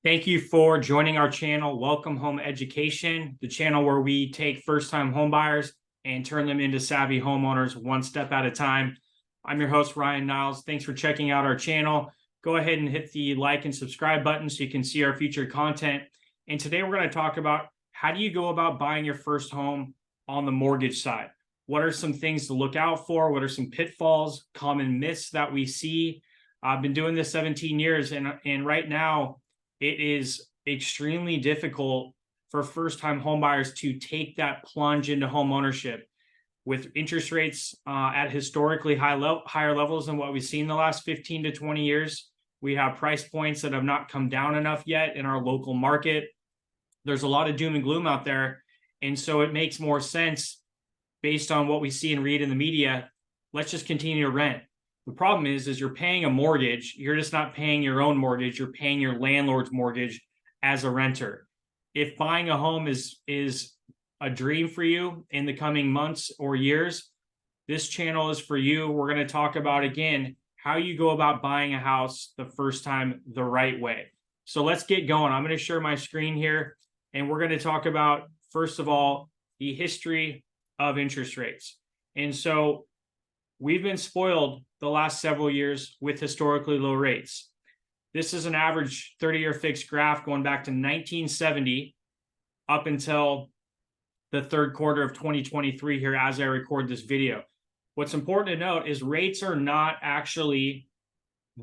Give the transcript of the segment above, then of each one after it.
Thank you for joining our channel, Welcome Home Education, the channel where we take first-time homebuyers and turn them into savvy homeowners one step at a time. I'm your host, Ryan Niles. Thanks for checking out our channel. Go ahead and hit the like and subscribe button so you can see our future content. And today we're going to talk about how do you go about buying your first home on the mortgage side? What are some things to look out for? What are some pitfalls, common myths that we see? I've been doing this 17 years, and right now, it is extremely difficult for first-time homebuyers to take that plunge into home ownership with interest rates at historically higher levels than what we've seen the last 15 to 20 years. We have price points that have not come down enough yet in our local market. There's a lot of doom and gloom out there. And so it makes more sense based on what we see and read in the media. Let's just continue to rent. The problem is you're paying a mortgage. You're just not paying your own mortgage. You're paying your landlord's mortgage as a renter. If buying a home is a dream for you in the coming months or years, this channel is for you. We're going to talk about, again, how you go about buying a house the first time the right way. So let's get going. I'm going to share my screen here, and we're going to talk about, first of all, the history of interest rates. And so we've been spoiled the last several years with historically low rates. This is an average 30-year fixed graph going back to 1970 up until the third quarter of 2023 here as I record this video. What's important to note is rates are not actually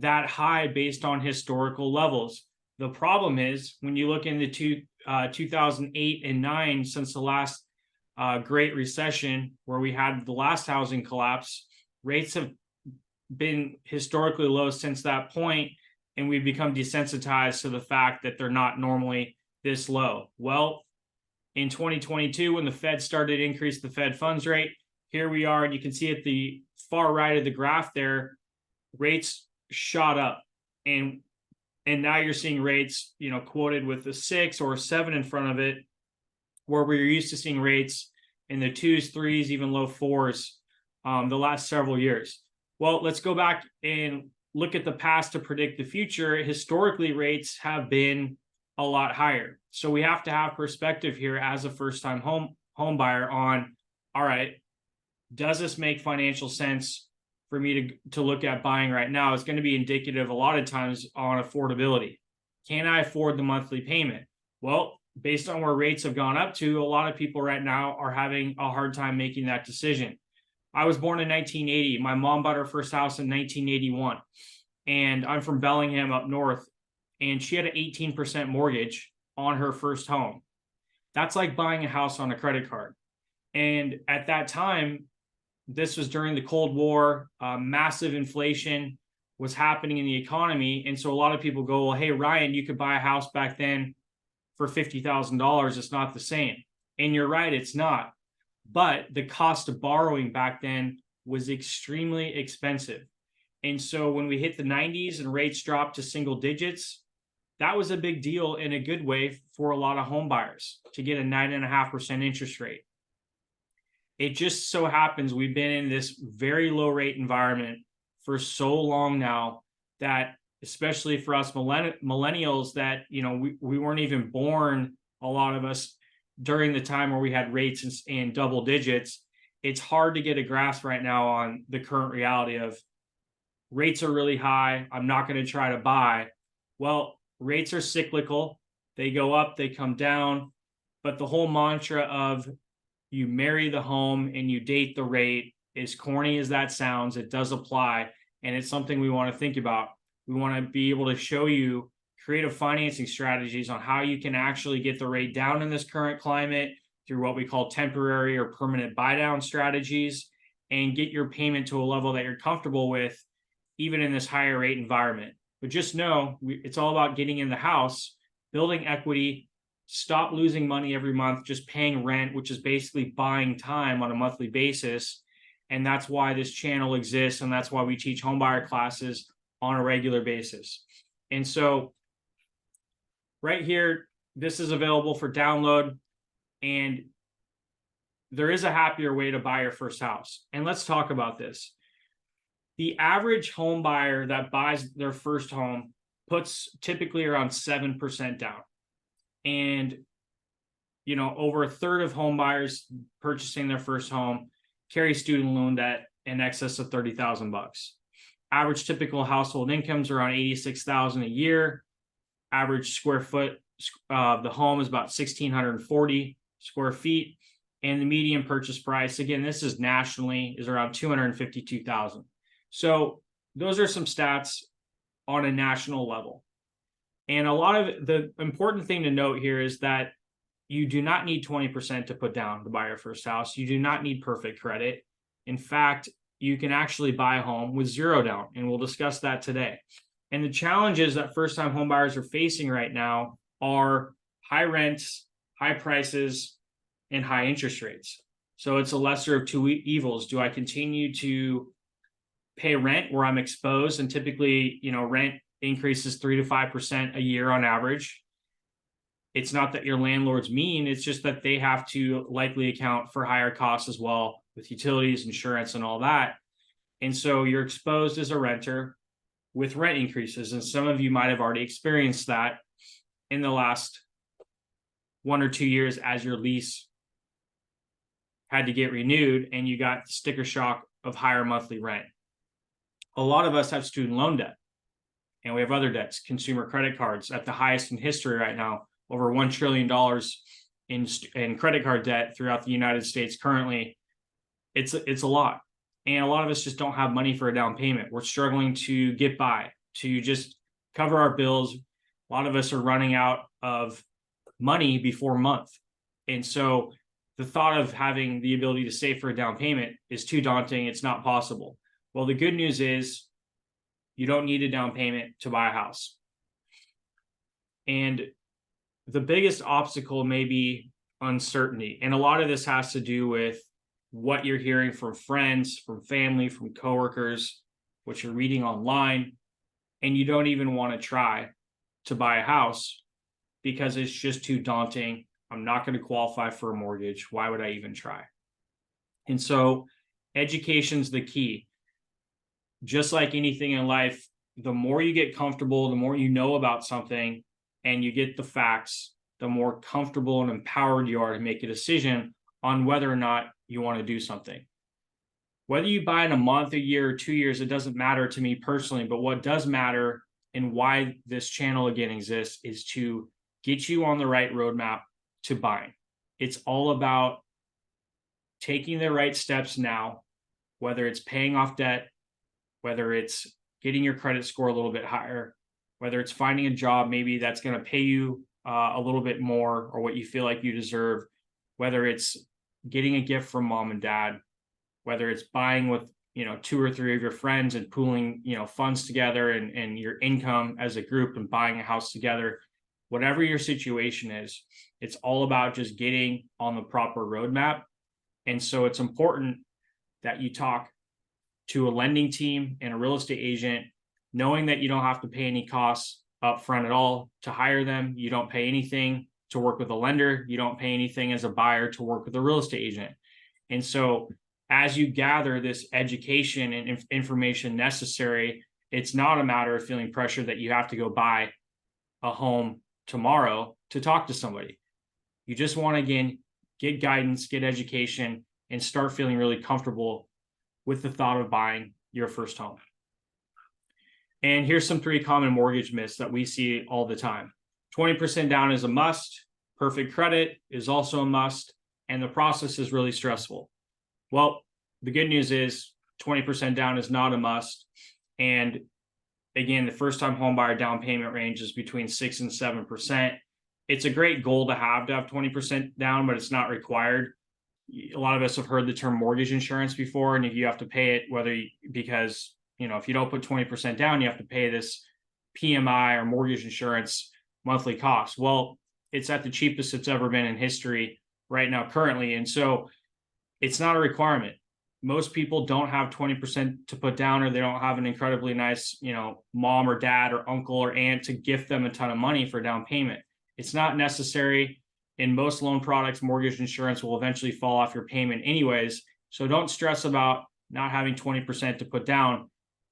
that high based on historical levels. The problem is when you look into 2008 and 9, since the last Great Recession, where we had the last housing collapse, rates have been historically low since that point, and we've become desensitized to the fact that they're not normally this low. Well, in 2022, when the Fed started to increase the Fed funds rate, here we are, and you can see at the far right of the graph there, rates shot up, and now you're seeing rates, quoted with a 6 or a 7 in front of it, where we were used to seeing rates in the 2s, 3s, even low 4s the last several years. Well, let's go back and look at the past to predict the future. Historically, rates have been a lot higher. So we have to have perspective here as a first-time home buyer on, all right, does this make financial sense for me to look at buying right now? It's going to be indicative a lot of times on affordability. Can I afford the monthly payment? Well, based on where rates have gone up to, a lot of people right now are having a hard time making that decision. I was born in 1980. My mom bought her first house in 1981. And I'm from Bellingham up north. And she had an 18% mortgage on her first home. That's like buying a house on a credit card. And at that time, this was during the Cold War, massive inflation was happening in the economy. And so a lot of people go, well, hey, Ryan, you could buy a house back then for $50,000. It's not the same. And you're right, it's not. But the cost of borrowing back then was extremely expensive. And so when we hit the 90s and rates dropped to single digits, that was a big deal in a good way for a lot of home buyers to get a 9.5% interest rate. It just so happens we've been in this very low rate environment for so long now that, especially for us millennials, that we weren't even born, a lot of us, during the time where we had rates in double digits. It's hard to get a grasp right now on the current reality of rates are really high. I'm not going to try to buy. Well, rates are cyclical. They go up, they come down. But the whole mantra of you marry the home and you date the rate, as corny as that sounds, it does apply. And it's something we want to think about. We want to be able to show you creative financing strategies on how you can actually get the rate down in this current climate through what we call temporary or permanent buy down strategies, and get your payment to a level that you're comfortable with, even in this higher rate environment. But just know it's all about getting in the house, building equity, stop losing money every month, just paying rent, which is basically buying time on a monthly basis. And that's why this channel exists. And that's why we teach homebuyer classes on a regular basis. And so right here, this is available for download. And there is a happier way to buy your first house. And let's talk about this. The average home buyer that buys their first home puts typically around 7% down. And, over a third of home buyers purchasing their first home carry student loan debt in excess of $30,000. Average typical household incomes around $86,000 a year. Average square foot of the home is about 1,640 square feet. And the median purchase price, again, this is nationally, is around $252,000. So those are some stats on a national level. And a lot of the important thing to note here is that you do not need 20% to put down to buy your first house. You do not need perfect credit. In fact, you can actually buy a home with zero down, and we'll discuss that today. And the challenges that first-time home buyers are facing right now are high rents, high prices, and high interest rates. So it's a lesser of two evils. Do I continue to pay rent where I'm exposed? And typically, rent increases 3 to 5% a year on average. It's not that your landlord's mean, it's just that they have to likely account for higher costs as well with utilities, insurance, and all that. And so you're exposed as a renter with rent increases. And some of you might have already experienced that in the last 1 or 2 years as your lease had to get renewed and you got the sticker shock of higher monthly rent. A lot of us have student loan debt, and we have other debts, consumer credit cards at the highest in history right now, over $1 trillion in credit card debt throughout the United States currently. It's a lot. And a lot of us just don't have money for a down payment. We're struggling to get by, to just cover our bills. A lot of us are running out of money before month. And so the thought of having the ability to save for a down payment is too daunting. It's not possible. Well, the good news is you don't need a down payment to buy a house. And the biggest obstacle may be uncertainty. And a lot of this has to do with what you're hearing from friends, from family, from coworkers, what you're reading online, and you don't even want to try to buy a house because it's just too daunting. I'm not going to qualify for a mortgage. Why would I even try? And so education's the key. Just like anything in life, the more you get comfortable, the more you know about something and you get the facts, the more comfortable and empowered you are to make a decision on whether or not you want to do something. Whether you buy in a month, a year, or 2 years, it doesn't matter to me personally, but what does matter and why this channel again exists is to get you on the right roadmap to buying. It's all about taking the right steps now, whether it's paying off debt, whether it's getting your credit score a little bit higher, whether it's finding a job maybe that's going to pay you a little bit more or what you feel like you deserve, whether it's getting a gift from mom and dad, whether it's buying with 2 or 3 of your friends and pooling funds together and your income as a group and buying a house together. Whatever your situation is, it's all about just getting on the proper roadmap. And so it's important that you talk to a lending team and a real estate agent, knowing that you don't have to pay any costs up front at all to hire them. You don't pay anything to work with a lender. You don't pay anything as a buyer to work with a real estate agent. And so as you gather this education and information necessary, it's not a matter of feeling pressure that you have to go buy a home tomorrow to talk to somebody. You just want to, again, get guidance, get education, and start feeling really comfortable with the thought of buying your first home. And here's some 3 common mortgage myths that we see all the time. 20% down is a must. Perfect credit is also a must. And the process is really stressful. Well, the good news is 20% down is not a must. And again, the first-time homebuyer down payment range is between 6 and 7%. It's a great goal to have 20% down, but it's not required. A lot of us have heard the term mortgage insurance before, and if you have to pay it, because if you don't put 20% down, you have to pay this PMI or mortgage insurance monthly cost. Well, it's at the cheapest it's ever been in history right now currently. And so it's not a requirement. Most people don't have 20% to put down, or they don't have an incredibly nice, mom or dad or uncle or aunt to gift them a ton of money for down payment. It's not necessary. In most loan products, mortgage insurance will eventually fall off your payment anyways. So don't stress about not having 20% to put down.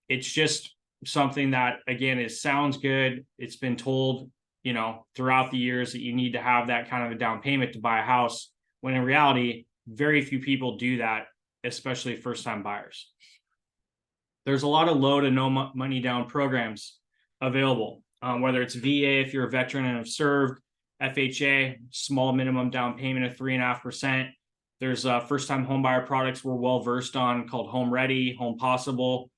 It's just something that, again, sounds good. It's been told, throughout the years that you need to have that kind of a down payment to buy a house, when in reality, very few people do that, especially first-time buyers. There's a lot of low to no money down programs available, whether it's VA if you're a veteran and have served, FHA, small minimum down payment of 3.5%. There's first-time homebuyer products we're well versed on called Home Ready, Home Possible,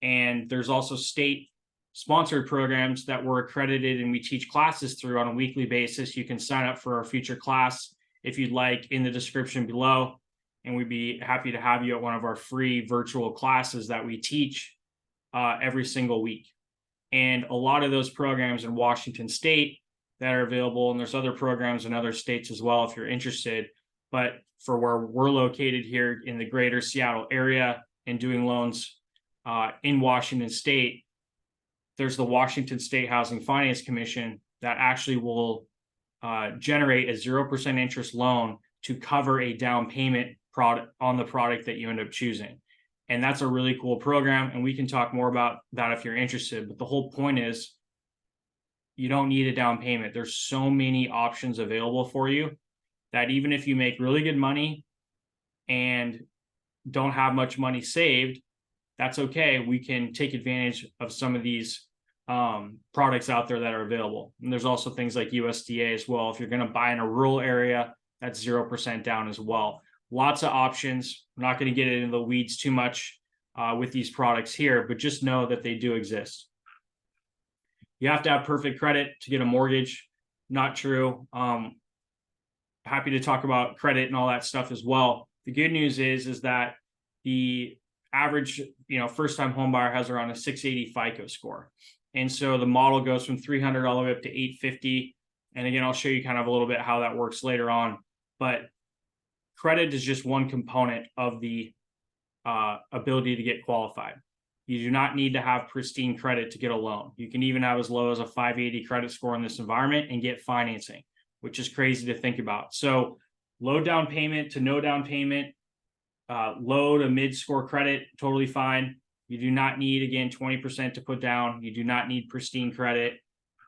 and there's also state-sponsored programs that we're accredited and we teach classes through on a weekly basis. You can sign up for our future class if you'd like in the description below, and we'd be happy to have you at one of our free virtual classes that we teach every single week. And a lot of those programs in Washington State that are available, and there's other programs in other states as well if you're interested. But for where we're located here in the greater Seattle area and doing loans in Washington State, there's the Washington State Housing Finance Commission that actually will generate a 0% interest loan to cover a down payment product on the product that you end up choosing. And that's a really cool program. And we can talk more about that if you're interested. But the whole point is you don't need a down payment. There's so many options available for you that even if you make really good money and don't have much money saved, that's okay. We can take advantage of some of these products out there that are available. And there's also things like USDA as well. If you're going to buy in a rural area, that's 0% down as well. Lots of options. I'm not going to get into the weeds too much with these products here, but just know that they do exist. You have to have perfect credit to get a mortgage. Not true. Happy to talk about credit and all that stuff as well. The good news is that the average, first-time homebuyer has around a 680 FICO score. And so the model goes from 300 all the way up to 850. And again, I'll show you kind of a little bit how that works later on. But credit is just one component of the ability to get qualified. You do not need to have pristine credit to get a loan. You can even have as low as a 580 credit score in this environment and get financing, which is crazy to think about. So low down payment to no down payment, low to mid score credit, totally fine. You do not need, again, 20% to put down. You do not need pristine credit.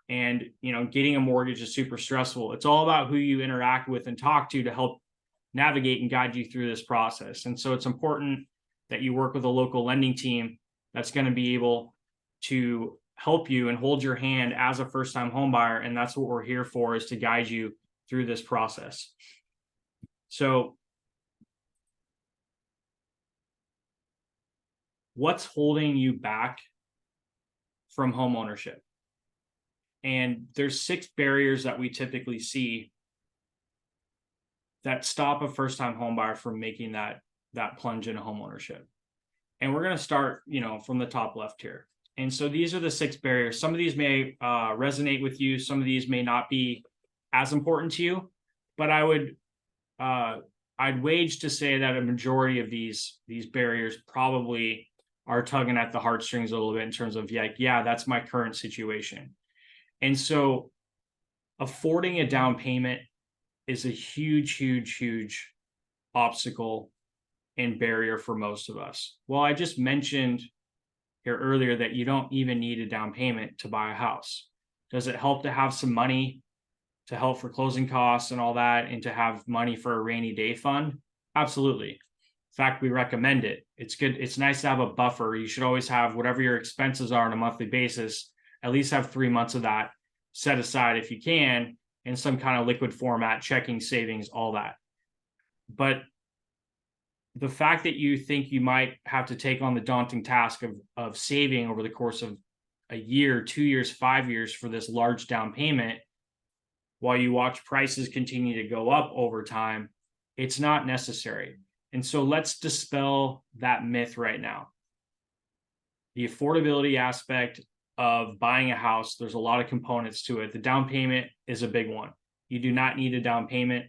And, getting a mortgage is super stressful. It's all about who you interact with and talk to help navigate and guide you through this process. And so it's important that you work with a local lending team that's going to be able to help you and hold your hand as a first-time homebuyer. And that's what we're here for, is to guide you through this process. So what's holding you back from home ownership? And there's 6 barriers that we typically see that stop a first-time homebuyer from making that plunge into home ownership. And we're going to start, from the top left here. And so these are the 6 barriers. Some of these may resonate with you. Some of these may not be as important to you, but I'd wage to say that a majority of these barriers probably are tugging at the heartstrings a little bit in terms of yeah, that's my current situation. And so affording a down payment is a huge obstacle and barrier for most of us. Well, I just mentioned here earlier that you don't even need a down payment to buy a house. Does it help to have some money to help for closing costs and all that, and to have money for a rainy day fund? Absolutely. In fact, we recommend it. It's good. It's nice to have a buffer. You should always have whatever your expenses are on a monthly basis, at least have 3 months of that set aside if you can, in some kind of liquid format, checking, savings, all that. But the fact that you think you might have to take on the daunting task of saving over the course of a year, 2 years, 5 years for this large down payment, while you watch prices continue to go up over time, it's not necessary. And so let's dispel that myth right now. The affordability aspect of buying a house, there's a lot of components to it. The down payment is a big one. You do not need a down payment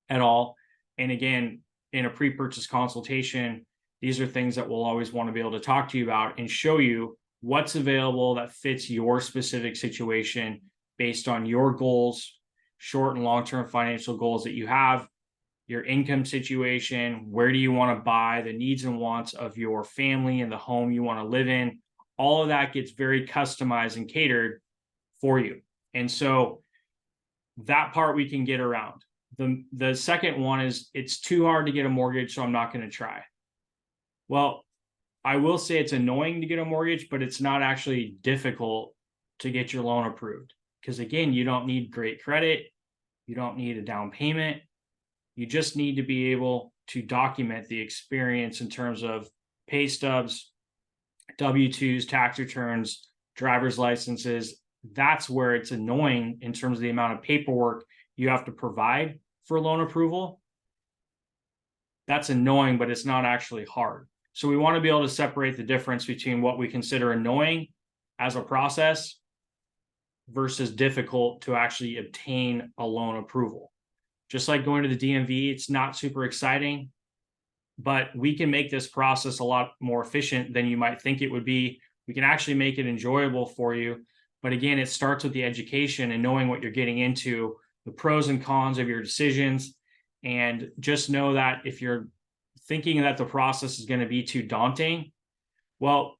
at all. And again, in a pre-purchase consultation, these are things that we'll always want to be able to talk to you about and show you what's available that fits your specific situation based on your goals, short and long-term financial goals that you have, your income situation, where do you want to buy, the needs and wants of your family and the home you want to live in, all of that gets very customized and catered for you. And so that part we can get around. The second one is it's too hard to get a mortgage, so I'm not going to try. Well, I will say it's annoying to get a mortgage, but it's not actually difficult to get your loan approved. Because again, you don't need great credit. You don't need a down payment. You just need to be able to document the experience in terms of pay stubs, W-2s, tax returns, driver's licenses. That's where it's annoying in terms of the amount of paperwork you have to provide for loan approval. That's annoying, but it's not actually hard. So we want to be able to separate the difference between what we consider annoying as a process versus difficult to actually obtain a loan approval. Just like going to the DMV, it's not super exciting, but we can make this process a lot more efficient than you might think it would be. We can actually make it enjoyable for you. But again, it starts with the education and knowing what you're getting into, the pros and cons of your decisions. And just know that if you're thinking that the process is going to be too daunting, well,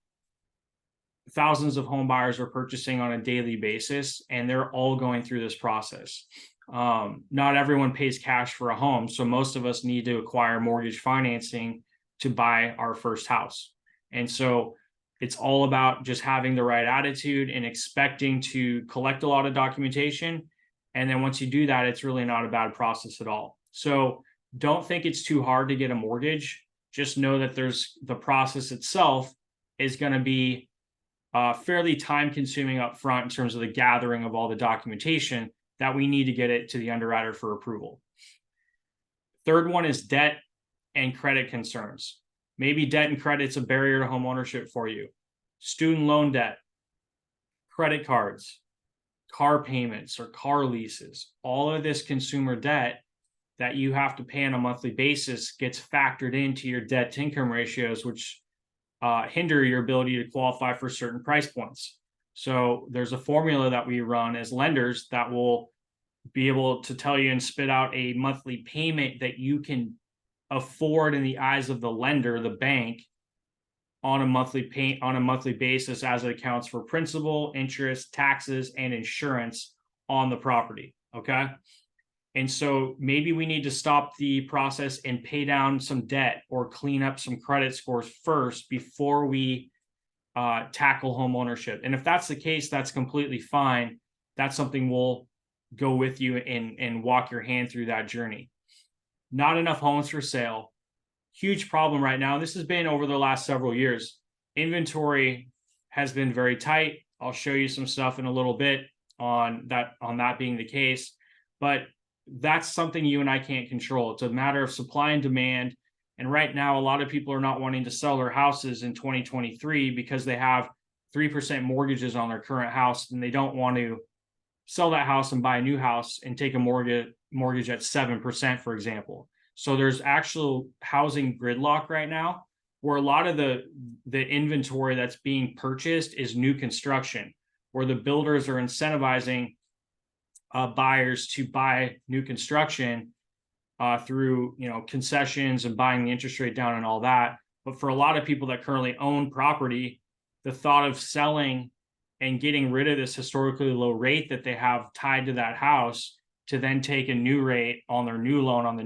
thousands of home buyers are purchasing on a daily basis, and they're all going through this process. Not everyone pays cash for a home. So most of us need to acquire mortgage financing to buy our first house. And so it's all about just having the right attitude and expecting to collect a lot of documentation. And then once you do that, it's really not a bad process at all. So don't think it's too hard to get a mortgage. Just know that the process itself is going to be fairly time consuming up front in terms of the gathering of all the documentation that we need to get it to the underwriter for approval. Third one is debt and credit concerns. Maybe debt and credit's a barrier to home ownership for you. Student loan debt, credit cards, car payments or car leases, all of this consumer debt that you have to pay on a monthly basis gets factored into your debt to income ratios, which hinder your ability to qualify for certain price points. So there's a formula that we run as lenders that will be able to tell you and spit out a monthly payment that you can afford in the eyes of the lender, the bank, on a monthly basis, as it accounts for principal, interest, taxes, and insurance on the property. Okay. And so maybe we need to stop the process and pay down some debt or clean up some credit scores first before we tackle home ownership. And if that's the case, that's completely fine. That's something we'll go with you and walk your hand through that journey. Not enough homes for sale. Huge problem right now. This has been over the last several years. Inventory has been very tight. I'll show you some stuff in a little bit on that being the case. But that's something you and I can't control. It's a matter of supply and demand. And right now, a lot of people are not wanting to sell their houses in 2023 because they have 3% mortgages on their current house, and they don't want to sell that house and buy a new house and take a mortgage at 7%, for example. So there's actual housing gridlock right now, where a lot of the inventory that's being purchased is new construction, where the builders are incentivizing buyers to buy new construction through concessions and buying the interest rate down and all that. But for a lot of people that currently own property, the thought of selling and getting rid of this historically low rate that they have tied to that house to then take a new rate on their new loan on the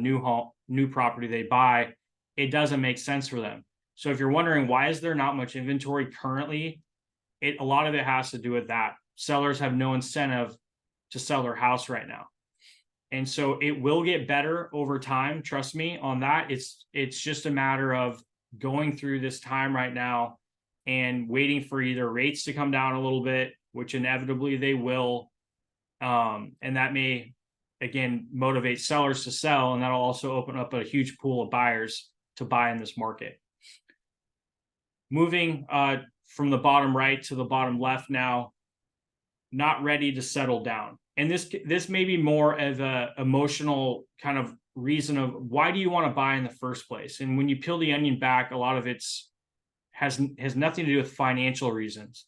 new property they buy, it doesn't make sense for them. So if you're wondering why is there not much inventory currently, a lot of it has to do with that. Sellers have no incentive to sell their house right now. And so it will get better over time. Trust me on that. It's just a matter of going through this time right now and waiting for either rates to come down a little bit, which inevitably they will. And that may, again, motivate sellers to sell. And that'll also open up a huge pool of buyers to buy in this market. Moving from the bottom right to the bottom left now, not ready to settle down. And this may be more of a emotional kind of reason of why do you want to buy in the first place? And when you peel the onion back, a lot of has nothing to do with financial reasons.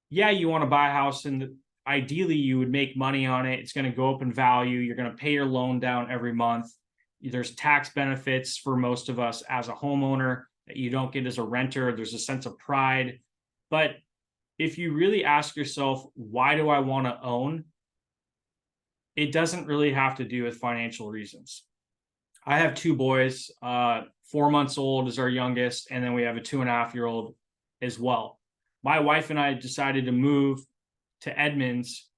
Yeah, you want to buy a house and ideally you would make money on it. It's going to go up in value. You're going to pay your loan down every month. There's tax benefits for most of us as a homeowner that you don't get as a renter. There's a sense of pride. But if you really ask yourself, why do I want to own? It doesn't really have to do with financial reasons. I have two boys, 4 months old is our youngest, and then we have a 2.5-year-old as well. My wife and I decided to move to Edmonds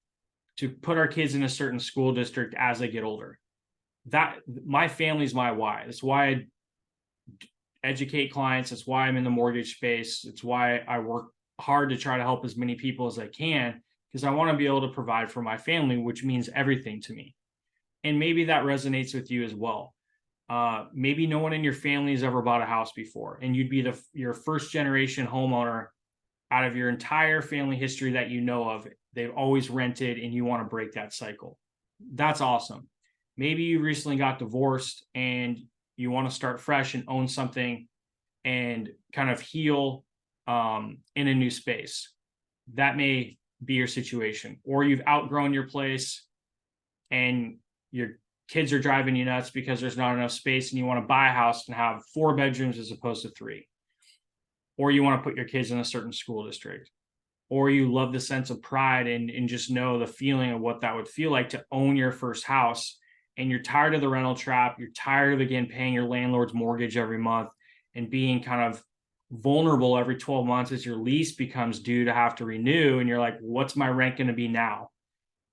to put our kids in a certain school district as they get older. That my family's my why. That's why I educate clients. That's why I'm in the mortgage space. It's why I work hard to try to help as many people as I can, because I want to be able to provide for my family, which means everything to me. And maybe that resonates with you as well. Maybe no one in your family has ever bought a house before, and you'd be your first generation homeowner out of your entire family history that you know of. They've always rented, and you want to break that cycle. That's awesome. Maybe you recently got divorced and you want to start fresh and own something and kind of heal in a new space. That may be your situation. Or you've outgrown your place and your kids are driving you nuts because there's not enough space, and you want to buy a house and have 4 bedrooms as opposed to 3. Or you want to put your kids in a certain school district. Or you love the sense of pride and just know the feeling of what that would feel like to own your first house. And you're tired of the rental trap. You're tired of, again, paying your landlord's mortgage every month and being kind of vulnerable every 12 months as your lease becomes due to have to renew. And you're like, what's my rent going to be now?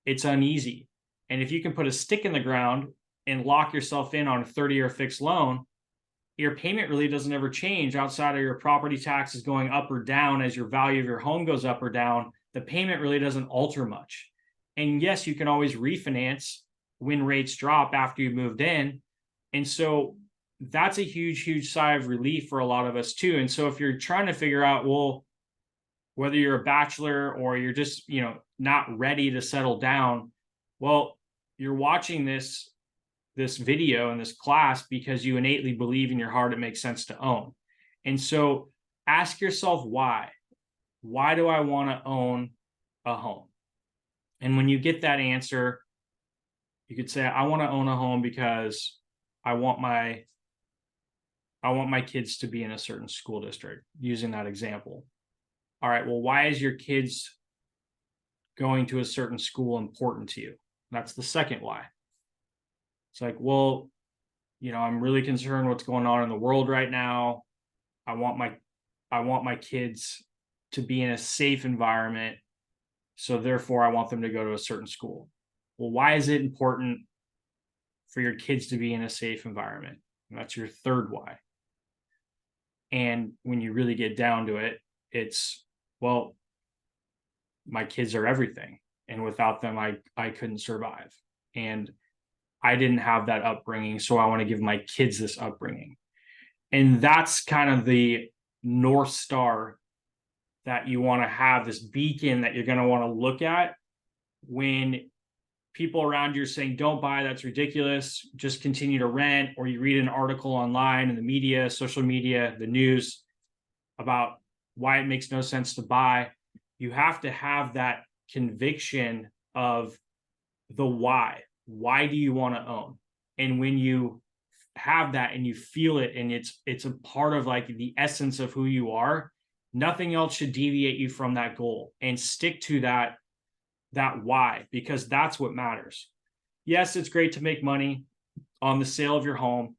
It's uneasy. And if you can put a stick in the ground and lock yourself in on a 30-year fixed loan, your payment really doesn't ever change outside of your property taxes going up or down as your value of your home goes up or down. The payment really doesn't alter much. And yes, you can always refinance when rates drop after you've moved in. And so that's a huge, huge sigh of relief for a lot of us too. And so if you're trying to figure out, well, whether you're a bachelor or you're just, not ready to settle down, well, you're watching this video and this class because you innately believe in your heart it makes sense to own. And so ask yourself why. Why do I want to own a home? And when you get that answer, you could say, I want to own a home because I want my kids to be in a certain school district, using that example. All right, well, why is your kids going to a certain school important to you? That's the second why. It's like, well, I'm really concerned what's going on in the world right now. I want my kids to be in a safe environment, so therefore I want them to go to a certain school. Well, why is it important for your kids to be in a safe environment? And that's your third why. And when you really get down to it, it's, well, my kids are everything, and without them, I couldn't survive. And I didn't have that upbringing, so I want to give my kids this upbringing. And that's kind of the North Star that you want to have, this beacon that you're going to want to look at when people around you are saying, don't buy, that's ridiculous, just continue to rent. Or you read an article online in the media, social media, the news about why it makes no sense to buy. You have to have that conviction of the why. Why do you want to own? And when you have that and you feel it, and it's a part of like the essence of who you are, nothing else should deviate you from that goal. And stick to that why, because that's what matters. Yes, it's great to make money on the sale of your home,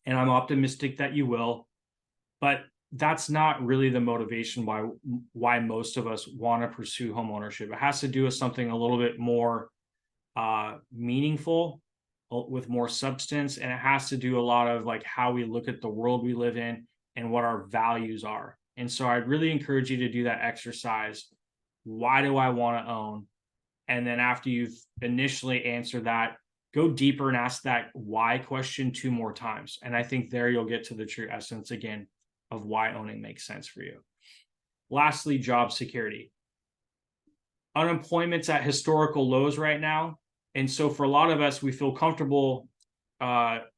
and I'm optimistic that you will, but that's not really the motivation why most of us want to pursue homeownership. It has to do with something a little bit more meaningful, with more substance, and it has to do a lot of like how we look at the world we live in and what our values are. And so I'd really encourage you to do that exercise. Why do I want to own? And then after you've initially answered that, go deeper and ask that why question 2 more times. And I think there you'll get to the true essence again of why owning makes sense for you. Lastly, job security. Unemployment's at historical lows right now. And so for a lot of us, we feel comfortable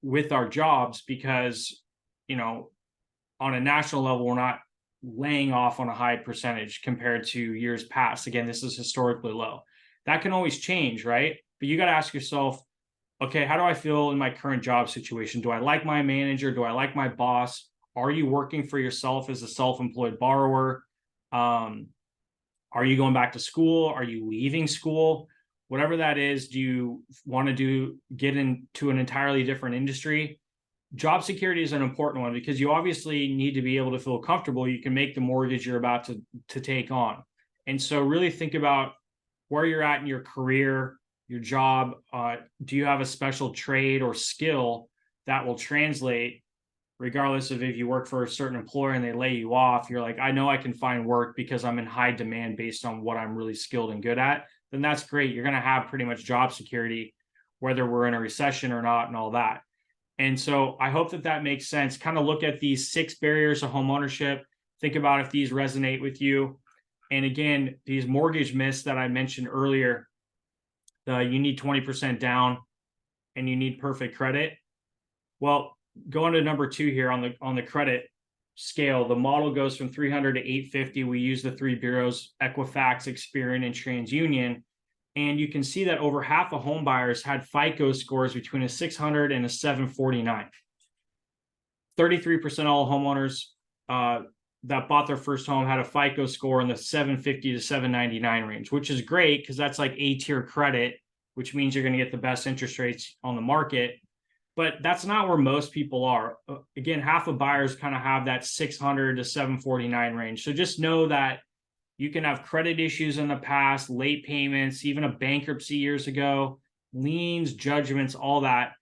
with our jobs because, on a national level, we're not laying off on a high percentage compared to years past. Again, this is historically low. That can always change, right? But you got to ask yourself, okay, how do I feel in my current job situation? Do I like my manager? Do I like my boss? Are you working for yourself as a self-employed borrower? Are you going back to school? Are you leaving school? Whatever that is, do you want to get into an entirely different industry? Job security is an important one because you obviously need to be able to feel comfortable you can make the mortgage you're about to take on. And so really think about where you're at in your career, your job. Do you have a special trade or skill that will translate regardless of if you work for a certain employer and they lay you off? You're like, I know I can find work because I'm in high demand based on what I'm really skilled and good at. Then that's great. You're going to have pretty much job security, whether we're in a recession or not and all that. And so I hope that makes sense. Kind of look at these 6 barriers of homeownership. Think about if these resonate with you. And again, these mortgage myths that I mentioned earlier, you need 20% down and you need perfect credit. Well, going to number 2 here on the credit scale, the model goes from 300 to 850. We use the 3 bureaus, Equifax, Experian, and TransUnion. And you can see that over half of home buyers had FICO scores between a 600 and a 749. 33% of all homeowners that bought their first home had a FICO score in the 750 to 799 range, which is great because that's like A-tier credit, which means you're going to get the best interest rates on the market. But that's not where most people are. Again, half of buyers kind of have that 600 to 749 range. So just know that you can have credit issues in the past, late payments, even a bankruptcy years ago, liens, judgments, all that.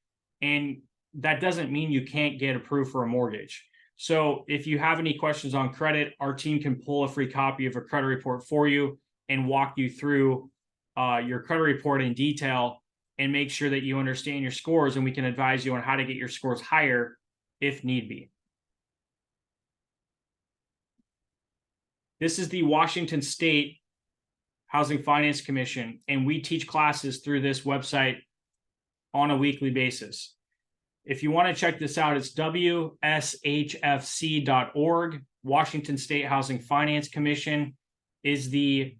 And that doesn't mean you can't get approved for a mortgage. So if you have any questions on credit, our team can pull a free copy of a credit report for you and walk you through your credit report in detail and make sure that you understand your scores, and we can advise you on how to get your scores higher if need be. This is the Washington State Housing Finance Commission, and we teach classes through this website on a weekly basis. If you want to check this out, it's wshfc.org. Washington State Housing Finance Commission is the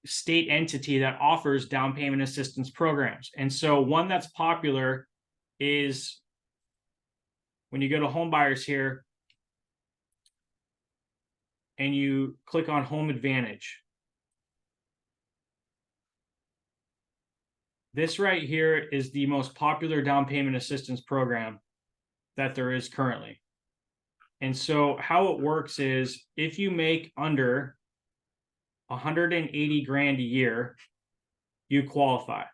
state entity that offers down payment assistance programs. And so one that's popular is when you go to home buyers here and you click on Home Advantage. This right here is the most popular down payment assistance program that there is currently. And so how it works is if you make under 180 grand a year, you qualify.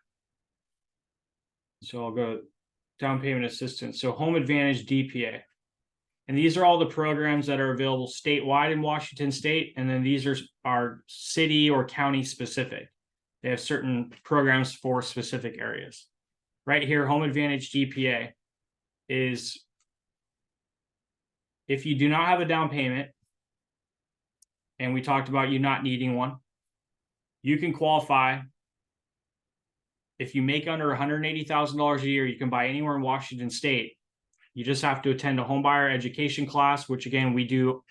So I'll go down payment assistance. So Home Advantage DPA. And these are all the programs that are available statewide in Washington State. And then these are city or county specific. They have certain programs for specific areas. Right here, Home Advantage DPA is if you do not have a down payment, and we talked about you not needing one, you can qualify. If you make under $180,000 a year, you can buy anywhere in Washington State. You just have to attend a homebuyer education class, which again, we do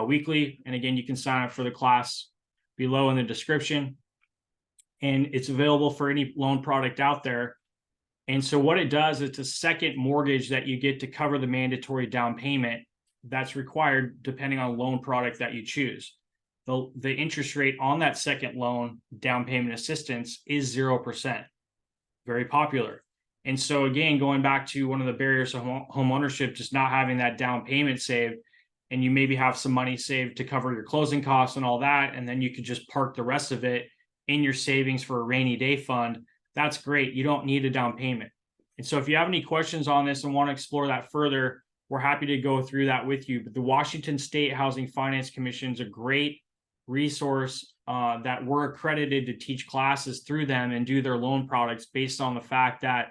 weekly. And again, you can sign up for the class below in the description. And it's available for any loan product out there. And so what it does, it's a second mortgage that you get to cover the mandatory down payment that's required depending on loan product that you choose. The interest rate on that second loan, down payment assistance, is 0%. Very popular. And so again, going back to one of the barriers of home ownership, just not having that down payment saved, and you maybe have some money saved to cover your closing costs and all that, and then you could just park the rest of it in your savings for a rainy day fund. That's great. You don't need a down payment. And so if you have any questions on this and want to explore that further, we're happy to go through that with you. But the Washington State Housing Finance Commission is a great resource that we're accredited to teach classes through them and do their loan products based on the fact that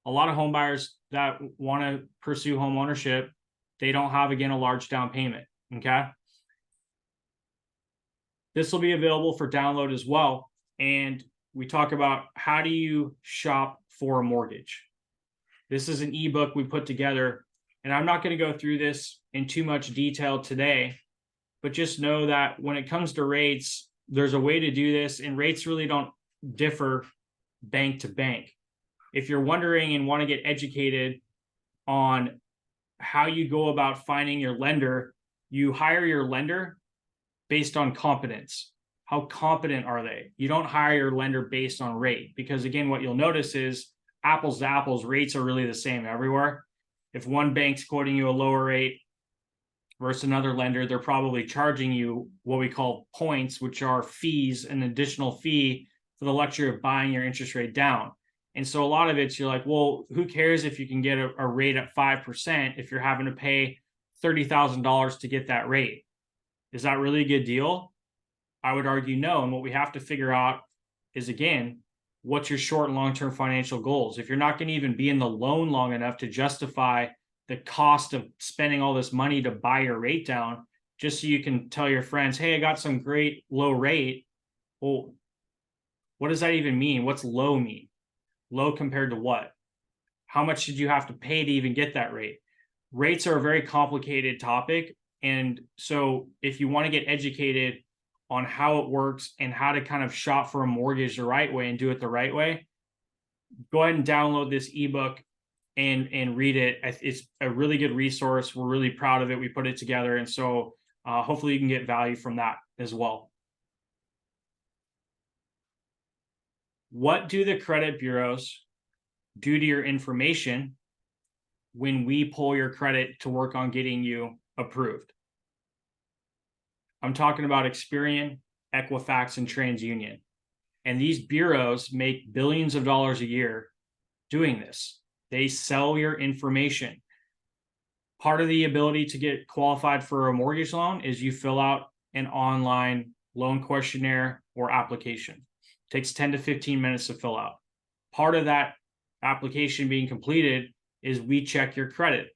a lot of home buyers that want to pursue home ownership, they don't have, again, a large down payment. Okay. This will be available for download as well. And we talk about how do you shop for a mortgage. This is an ebook we put together, and I'm not going to go through this in too much detail today, but just know that when it comes to rates, there's a way to do this, and rates really don't differ bank to bank. If you're wondering and want to get educated on how you go about finding your lender, you hire your lender based on competence. how competent are they? You don't hire your lender based on rate, because again, what you'll notice is apples to apples, rates are really the same everywhere. If one bank's quoting you a lower rate versus another lender, they're probably charging you what we call points, which are fees, an additional fee for the luxury of buying your interest rate down. And so a lot of it's, you're like, well, who cares if you can get a rate at 5% if you're having to pay $30,000 to get that rate? Is that really a good deal? I would argue no. And what we have to figure out is, again, what's your short and long-term financial goals? If you're not going to even be in the loan long enough to justify the cost of spending all this money to buy your rate down, just so you can tell your friends, hey, I got some great low rate. Well, what does that even mean? What's low mean? Low compared to what? How much did you have to pay to even get that rate? Rates are a very complicated topic. And so if you want to get educated on how it works and how to kind of shop for a mortgage the right way and do it the right way, go ahead and download this ebook and read it. It's a really good resource. We're really proud of it. We put it together. And so hopefully you can get value from that as well. What do the credit bureaus do to your information when we pull your credit to work on getting you approved? I'm talking about Experian, Equifax, and TransUnion. And these bureaus make billions of dollars a year doing this. They sell your information. Part of the ability to get qualified for a mortgage loan is you fill out an online loan questionnaire or application. It takes 10 to 15 minutes to fill out. Part of that application being completed is we check your credit.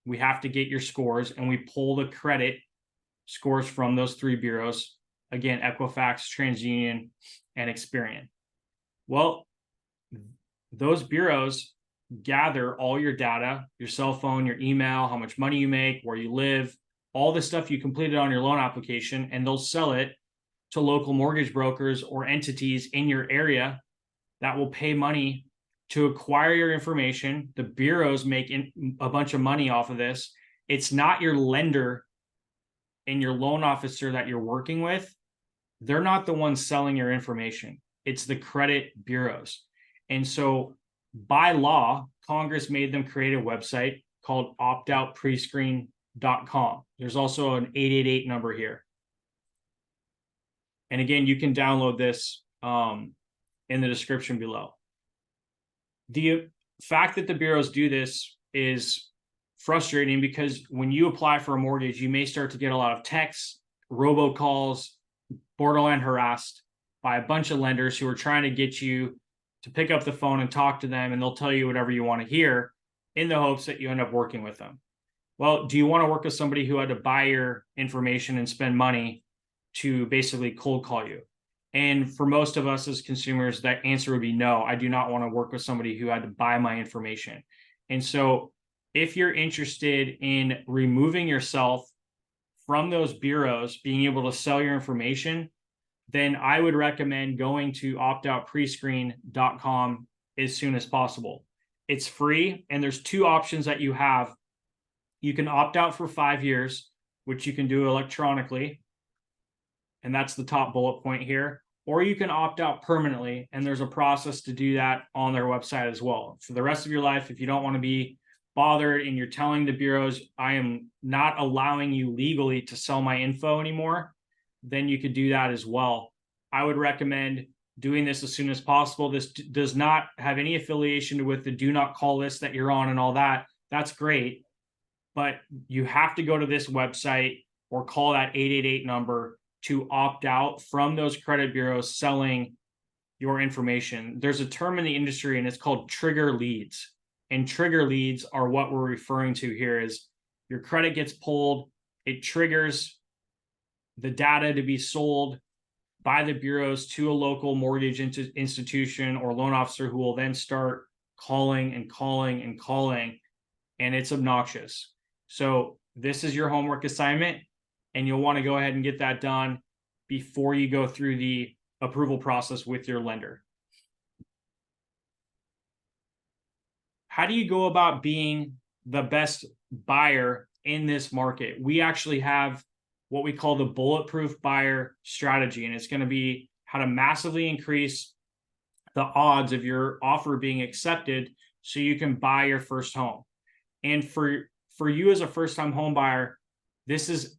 We have to get your scores, and we pull the credit scores from those three bureaus. Again, Equifax, TransUnion, and Experian. Well, those bureaus gather all your data, your cell phone, your email, how much money you make, where you live, all the stuff you completed on your loan application, and they'll sell it to local mortgage brokers or entities in your area that will pay money to acquire your information. The bureaus make a bunch of money off of this. It's not your lender and your loan officer that you're working with. They're not the ones selling your information. It's the credit bureaus. And so by law, Congress made them create a website called optoutprescreen.com. There's also an 888 number here. And again, you can download this in the description below. The fact that the bureaus do this is frustrating, because when you apply for a mortgage, you may start to get a lot of texts, robocalls, borderline harassed by a bunch of lenders who are trying to get you to pick up the phone and talk to them, and they'll tell you whatever you want to hear in the hopes that you end up working with them. Well, do you want to work with somebody who had to buy your information and spend money to basically cold call you? And for most of us as consumers, that answer would be no. I do not want to work with somebody who had to buy my information. And so if you're interested in removing yourself from those bureaus, being able to sell your information, then I would recommend going to optoutprescreen.com as soon as possible. It's free, and there's two options that you have. You can opt out for 5 years, which you can do electronically, and that's the top bullet point here, or you can opt out permanently, and there's a process to do that on their website as well. For the rest of your life, if you don't want to be bothered and you're telling the bureaus, I am not allowing you legally to sell my info anymore, then you could do that as well. I would recommend doing this as soon as possible. This does not have any affiliation with the do not call list that you're on and all that. That's great, but you have to go to this website or call that 888 number to opt out from those credit bureaus selling your information. There's a term in the industry, and it's called trigger leads. And trigger leads are what we're referring to here. Is your credit gets pulled, it triggers the data to be sold by the bureaus to a local mortgage institution or loan officer, who will then start calling and calling and calling, and it's obnoxious. So this is your homework assignment, and you'll want to go ahead and get that done before you go through the approval process with your lender. How do you go about being the best buyer in this market? We actually have what we call the bulletproof buyer strategy. And it's going to be how to massively increase the odds of your offer being accepted so you can buy your first home. And for you as a first-time home buyer, this is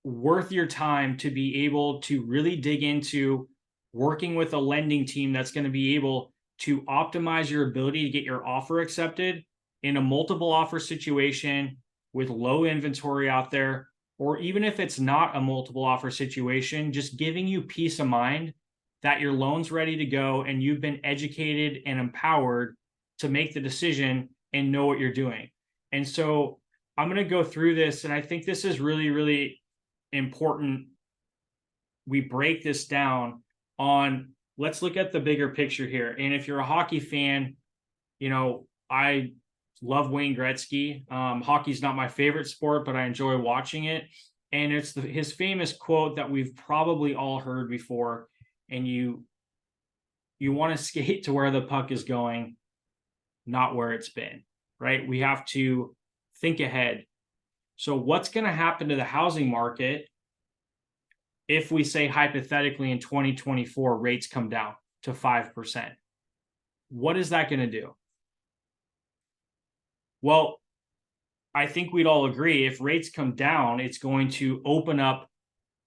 worth your time to be able to really dig into working with a lending team that's going to be able to optimize your ability to get your offer accepted in a multiple offer situation with low inventory out there, or even if it's not a multiple offer situation, just giving you peace of mind that your loan's ready to go and you've been educated and empowered to make the decision and know what you're doing. And so I'm going to go through this, and I think this is really, really important. We break this down on, let's look at the bigger picture here. And if you're a hockey fan, I love Wayne Gretzky. Hockey's not my favorite sport, but I enjoy watching it. And it's his famous quote that we've probably all heard before. And you want to skate to where the puck is going, not where it's been, right? We have to think ahead. So what's going to happen to the housing market if we say hypothetically in 2024 rates come down to 5%? What is that going to do? Well, I think we'd all agree if rates come down, it's going to open up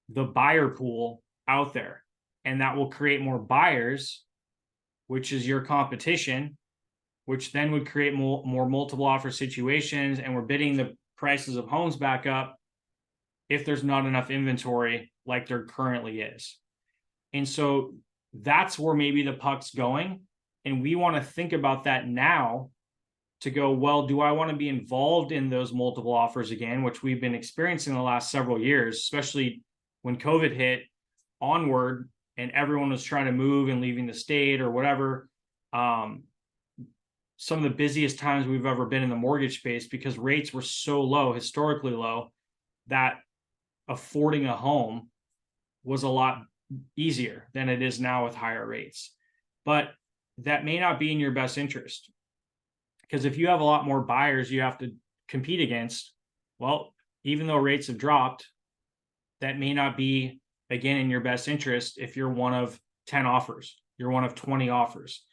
the buyer pool out there, and that will create more buyers, which is your competition, which then would create more multiple offer situations, and we're bidding the prices of homes back up if there's not enough inventory like there currently is. And so that's where maybe the puck's going. And we want to think about that now to go, well, do I want to be involved in those multiple offers again, which we've been experiencing the last several years, especially when COVID hit onward and everyone was trying to move and leaving the state or whatever. Some of the busiest times we've ever been in the mortgage space, because rates were so low, historically low, that affording a home was a lot easier than it is now with higher rates. But that may not be in your best interest, because if you have a lot more buyers you have to compete against, well, even though rates have dropped, that may not be, again, in your best interest if you're one of 10 offers, you're one of 20 offers.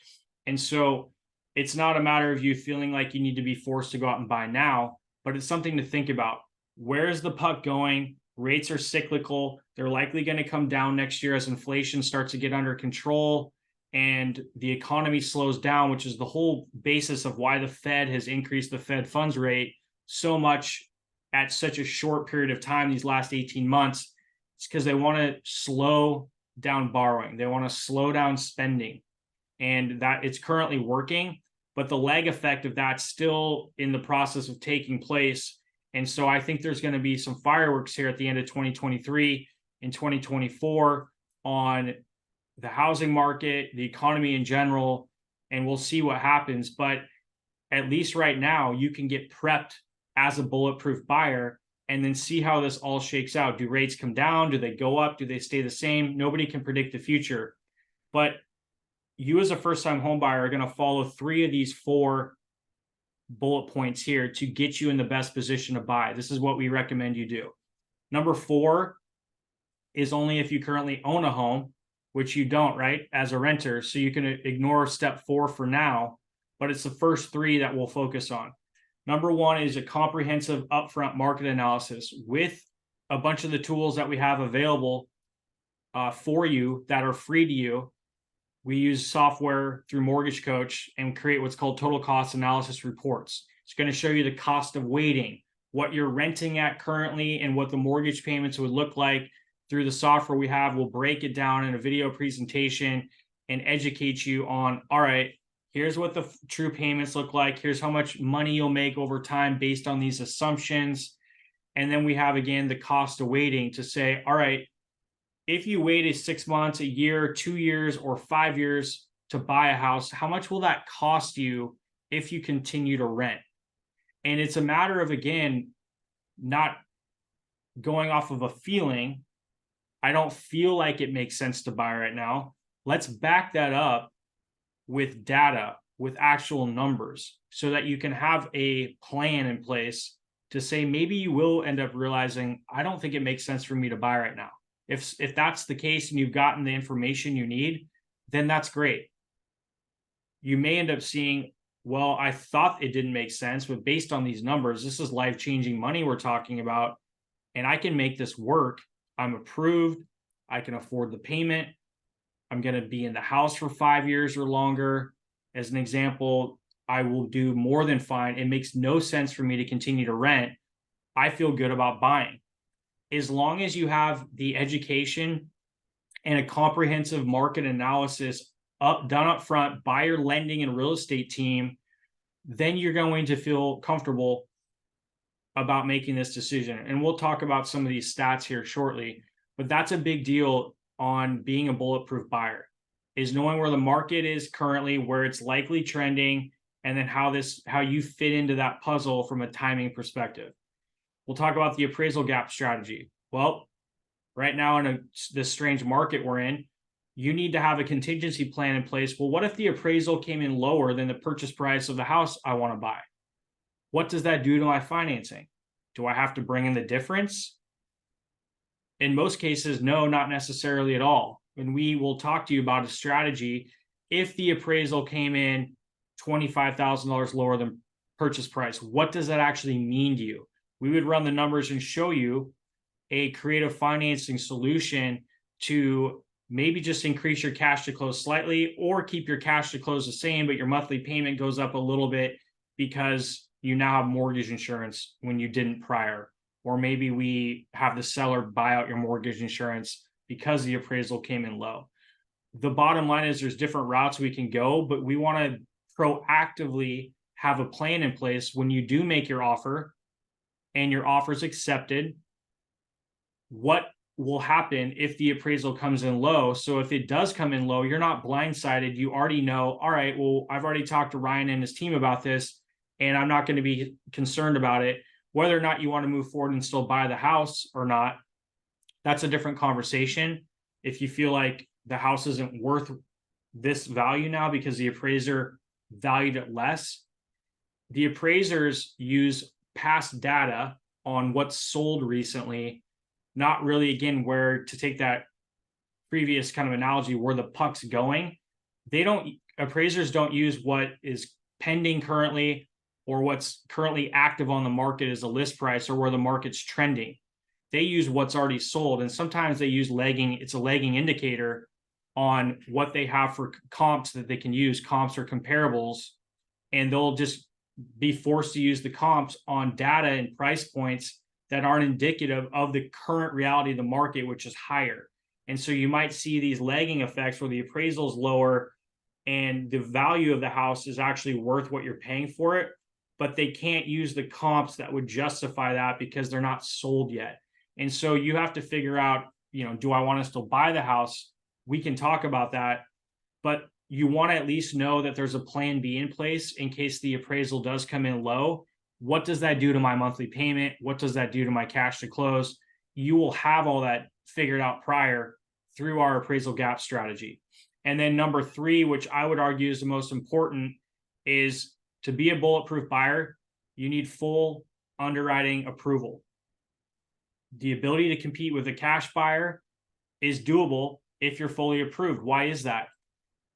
And so it's not a matter of you feeling like you need to be forced to go out and buy now, but it's something to think about. Where is the puck going? Rates are cyclical. They're likely going to come down next year as inflation starts to get under control and the economy slows down, which is the whole basis of why the Fed has increased the Fed funds rate so much at such a short period of time these last 18 months. It's because they want to slow down borrowing. They want to slow down spending. And that it's currently working, but the lag effect of that's still in the process of taking place. And so I think there's going to be some fireworks here at the end of 2023 and 2024 on the housing market, the economy in general, and we'll see what happens. But at least right now, you can get prepped as a bulletproof buyer and then see how this all shakes out. Do rates come down? Do they go up? Do they stay the same? Nobody can predict the future. But you as a first-time home buyer are going to follow 3 of these 4 bullet points here to get you in the best position to buy. This is what we recommend you do. Number 4 is only if you currently own a home, which you don't, right, as a renter. So you can ignore step 4 for now, but it's the first 3 that we'll focus on. Number 1 is a comprehensive upfront market analysis with a bunch of the tools that we have available for you that are free to you. We use software through Mortgage Coach and create what's called total cost analysis reports. It's going to show you the cost of waiting, what you're renting at currently, and what the mortgage payments would look like. Through the software we have, we'll break it down in a video presentation and educate you on, all right, here's what the true payments look like. Here's how much money you'll make over time based on these assumptions. And then we have, again, the cost of waiting to say, all right, if you waited 6 months, a year, 2 years, or 5 years to buy a house, how much will that cost you if you continue to rent? And it's a matter of, again, not going off of a feeling. I don't feel like it makes sense to buy right now. Let's back that up with data, with actual numbers, so that you can have a plan in place to say maybe you will end up realizing, I don't think it makes sense for me to buy right now. If that's the case and you've gotten the information you need, then that's great. You may end up seeing, well, I thought it didn't make sense, but based on these numbers, this is life-changing money we're talking about, and I can make this work. I'm approved. I can afford the payment. I'm going to be in the house for 5 years or longer. As an example, I will do more than fine. It makes no sense for me to continue to rent. I feel good about buying. As long as you have the education and a comprehensive market analysis done up front by your lending and real estate team, then you're going to feel comfortable about making this decision. And we'll talk about some of these stats here shortly, but that's a big deal on being a bulletproof buyer, is knowing where the market is currently, where it's likely trending, and then how you fit into that puzzle from a timing perspective. We'll talk about the appraisal gap strategy. Well, right now in this strange market we're in, you need to have a contingency plan in place. Well, what if the appraisal came in lower than the purchase price of the house I want to buy? What does that do to my financing? Do I have to bring in the difference? In most cases, no, not necessarily at all. And we will talk to you about a strategy if the appraisal came in $25,000 lower than purchase price. What does that actually mean to you? We would run the numbers and show you a creative financing solution to maybe just increase your cash to close slightly, or keep your cash to close the same, but your monthly payment goes up a little bit because you now have mortgage insurance when you didn't prior. Or maybe we have the seller buy out your mortgage insurance because the appraisal came in low. The bottom line is there's different routes we can go, but we want to proactively have a plan in place when you do make your offer and your offer is accepted. What will happen if the appraisal comes in low? So if it does come in low, you're not blindsided. You already know, all right, well, I've already talked to Ryan and his team about this, and I'm not going to be concerned about it. Whether or not you want to move forward and still buy the house or not, that's a different conversation. If you feel like the house isn't worth this value now because the appraiser valued it less, the appraisers use past data on what's sold recently, not really, again, where, to take that previous kind of analogy, where the puck's going. Appraisers don't use what is pending currently or what's currently active on the market as a list price or where the market's trending. They use what's already sold. And sometimes they use it's a lagging indicator on what they have for comps that they can use, comps or comparables. And they'll just be forced to use the comps on data and price points that aren't indicative of the current reality of the market, which is higher. And so you might see these lagging effects where the appraisal is lower and the value of the house is actually worth what you're paying for it, but they can't use the comps that would justify that because they're not sold yet. And so you have to figure out, do I want to still buy the house? We can talk about that, but you want to at least know that there's a plan B in place in case the appraisal does come in low. What does that do to my monthly payment? What does that do to my cash to close? You will have all that figured out prior through our appraisal gap strategy. And then number 3, which I would argue is the most important, is to be a bulletproof buyer, you need full underwriting approval. The ability to compete with a cash buyer is doable if you're fully approved. Why is that?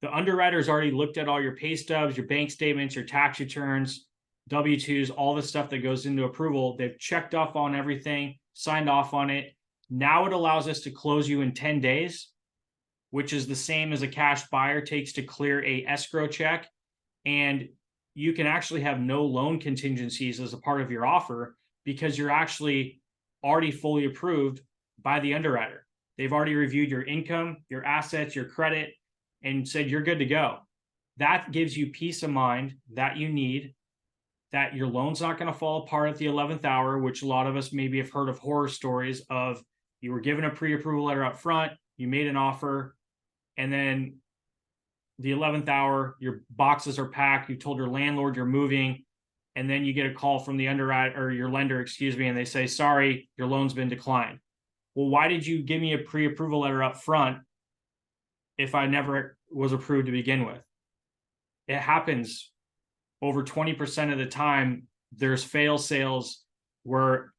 The underwriter's already looked at all your pay stubs, your bank statements, your tax returns, W-2s, all the stuff that goes into approval. They've checked off on everything, signed off on it. Now it allows us to close you in 10 days, which is the same as a cash buyer takes to clear a escrow check. And you can actually have no loan contingencies as a part of your offer because you're actually already fully approved by the underwriter. They've already reviewed your income, your assets, your credit, and said you're good to go. That gives you peace of mind that you need, that your loan's not going to fall apart at the 11th hour, which a lot of us maybe have heard of horror stories of. You were given a pre-approval letter up front, you made an offer, and then the 11th hour, your boxes are packed, you told your landlord you're moving, and then you get a call from the underwriter or your lender, and they say, sorry, your loan's been declined. Well, why did you give me a pre-approval letter up front if I never was approved to begin with? It happens over 20% of the time. There's fail sales where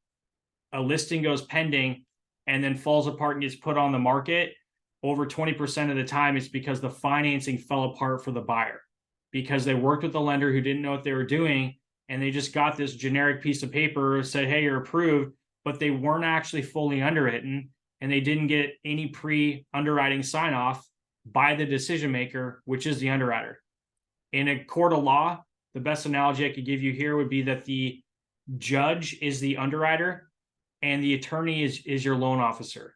a listing goes pending and then falls apart and gets put on the market, over 20% of the time it's because the financing fell apart for the buyer, because they worked with a lender who didn't know what they were doing, and they just got this generic piece of paper, said, hey, you're approved, but they weren't actually fully underwritten, and they didn't get any pre-underwriting sign-off by the decision maker, which is the underwriter. In a court of law, the best analogy I could give you here would be that the judge is the underwriter and the attorney is your loan officer.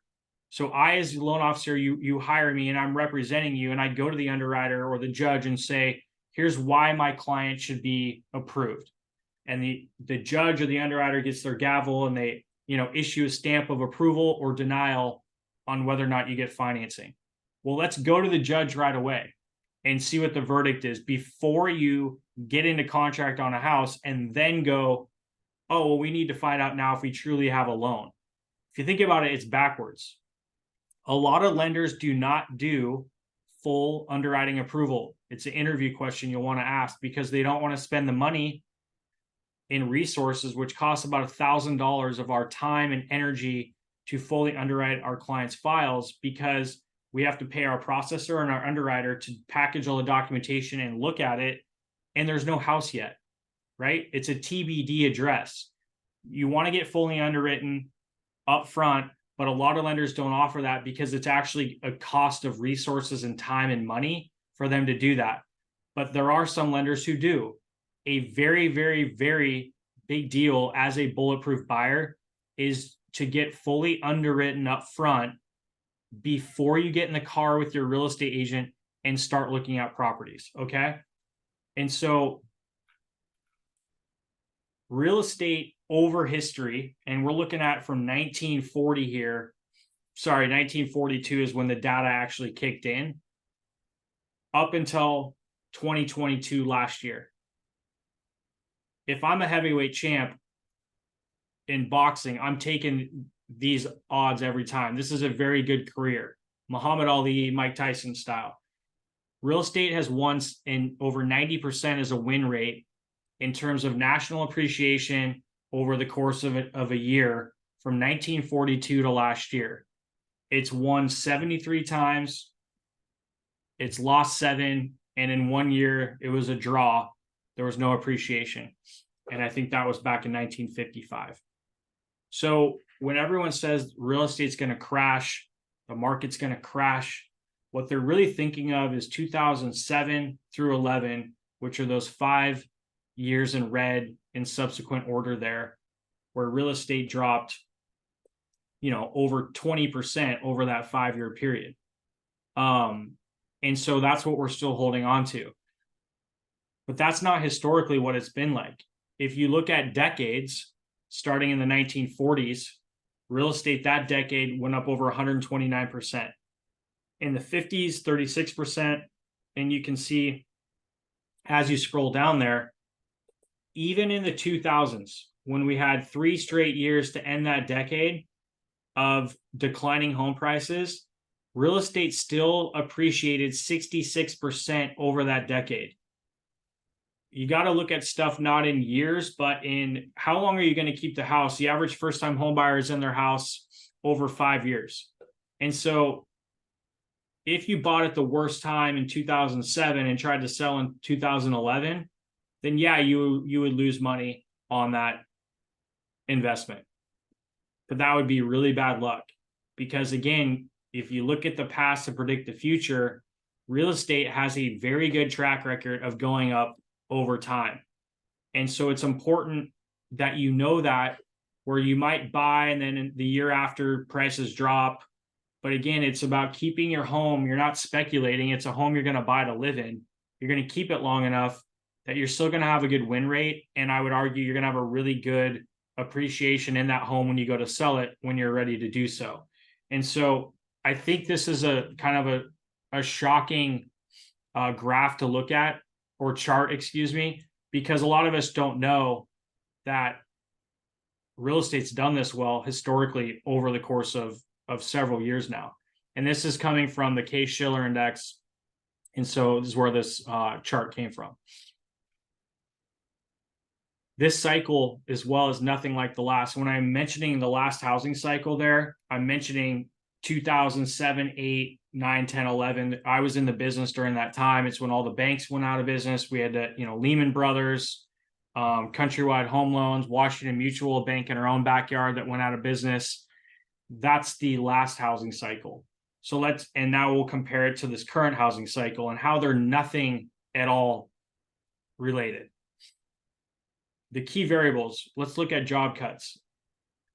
So I, as the loan officer, you hire me and I'm representing you, and I go to the underwriter or the judge and say, here's why my client should be approved. And the judge or the underwriter gets their gavel and they, issue a stamp of approval or denial on whether or not you get financing. Well, let's go to the judge right away and see what the verdict is before you get into contract on a house and then go, oh, well, we need to find out now if we truly have a loan. If you think about it, it's backwards. A lot of lenders do not do full underwriting approval. It's an interview question you'll want to ask, because they don't want to spend the money in resources, which costs about $1,000 of our time and energy to fully underwrite our clients' files, because we have to pay our processor and our underwriter to package all the documentation and look at it. And there's no house yet, right? It's a TBD address. You want to get fully underwritten up front, but a lot of lenders don't offer that because it's actually a cost of resources and time and money for them to do that. But there are some lenders who do. A very, very, very big deal as a bulletproof buyer is to get fully underwritten up front before you get in the car with your real estate agent and start looking at properties, okay? And so real estate over history, and we're looking at from 1940 here, 1942 is when the data actually kicked in, up until 2022 last year. If I'm a heavyweight champ in boxing, I'm taking these odds every time. This is a very good career. Muhammad Ali, Mike Tyson style. Real estate has won in over 90% as a win rate in terms of national appreciation over the course of a year from 1942 to last year. It's won 73 times. It's lost 7. And in 1 year, it was a draw. There was no appreciation. And I think that was back in 1955. So when everyone says real estate's going to crash, the market's going to crash, what they're really thinking of is 2007 through 11, which are those 5 years in red in subsequent order there, where real estate dropped, over 20% over that 5-year period. And so that's what we're still holding on to. But that's not historically what it's been like. If you look at decades, starting in the 1940s, real estate that decade went up over 129%. In the 50s, 36%. And you can see as you scroll down there, even in the 2000s, when we had 3 straight years to end that decade of declining home prices, real estate still appreciated 66% over that decade. You got to look at stuff not in years, but in how long are you going to keep the house? The average first-time home buyer is in their house over 5 years. And so if you bought at the worst time in 2007 and tried to sell in 2011, then yeah, you would lose money on that investment. But that would be really bad luck, because again, if you look at the past to predict the future, real estate has a very good track record of going up over time. And so it's important that you know that, where you might buy and then the year after prices drop. But again, it's about keeping your home. You're not speculating. It's a home you're going to buy to live in. You're going to keep it long enough that you're still going to have a good win rate. And I would argue you're going to have a really good appreciation in that home when you go to sell it, when you're ready to do so. And so I think this is a kind of a shocking graph to look at, or chart, excuse me, because a lot of us don't know that real estate's done this well historically over the course of several years now. And this is coming from the Case-Shiller Index. And so this is where this chart came from. This cycle as well is nothing like the last. When I'm mentioning the last housing cycle there, I'm mentioning 2007, 8, 9, 10, 11. I was in the business during that time. It's when all the banks went out of business. We had to, Lehman Brothers, Countrywide Home Loans, Washington Mutual, a bank in our own backyard that went out of business. That's the last housing cycle. So and now we'll compare it to this current housing cycle and how they're nothing at all related. The key variables, let's look at job cuts.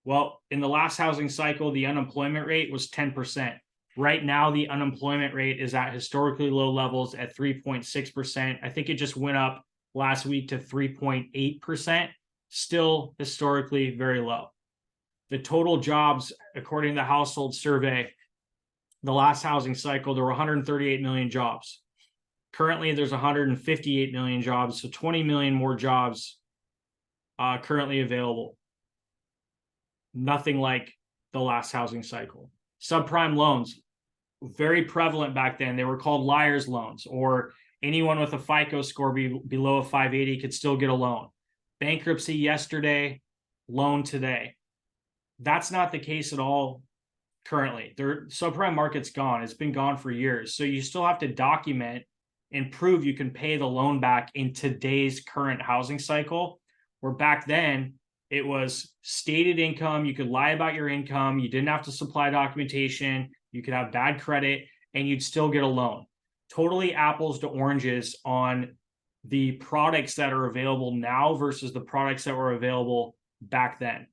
Well, in the last housing cycle, the unemployment rate was 10%. Right now, the unemployment rate is at historically low levels at 3.6%. I think it just went up last week to 3.8%, still historically very low. The total jobs, according to the household survey, the last housing cycle, there were 138 million jobs. Currently, there's 158 million jobs, so 20 million more jobs currently available. Nothing like the last housing cycle. Subprime loans, very prevalent back then. They were called liar's loans, or anyone with a FICO score below a 580 could still get a loan. Bankruptcy yesterday, loan today. That's not the case at all currently. The subprime market's gone. It's been gone for years. So you still have to document and prove you can pay the loan back in today's current housing cycle, where back then it was stated income. You could lie about your income. You didn't have to supply documentation. You could have bad credit and you'd still get a loan. Totally apples to oranges on the products that are available now versus the products that were available back then.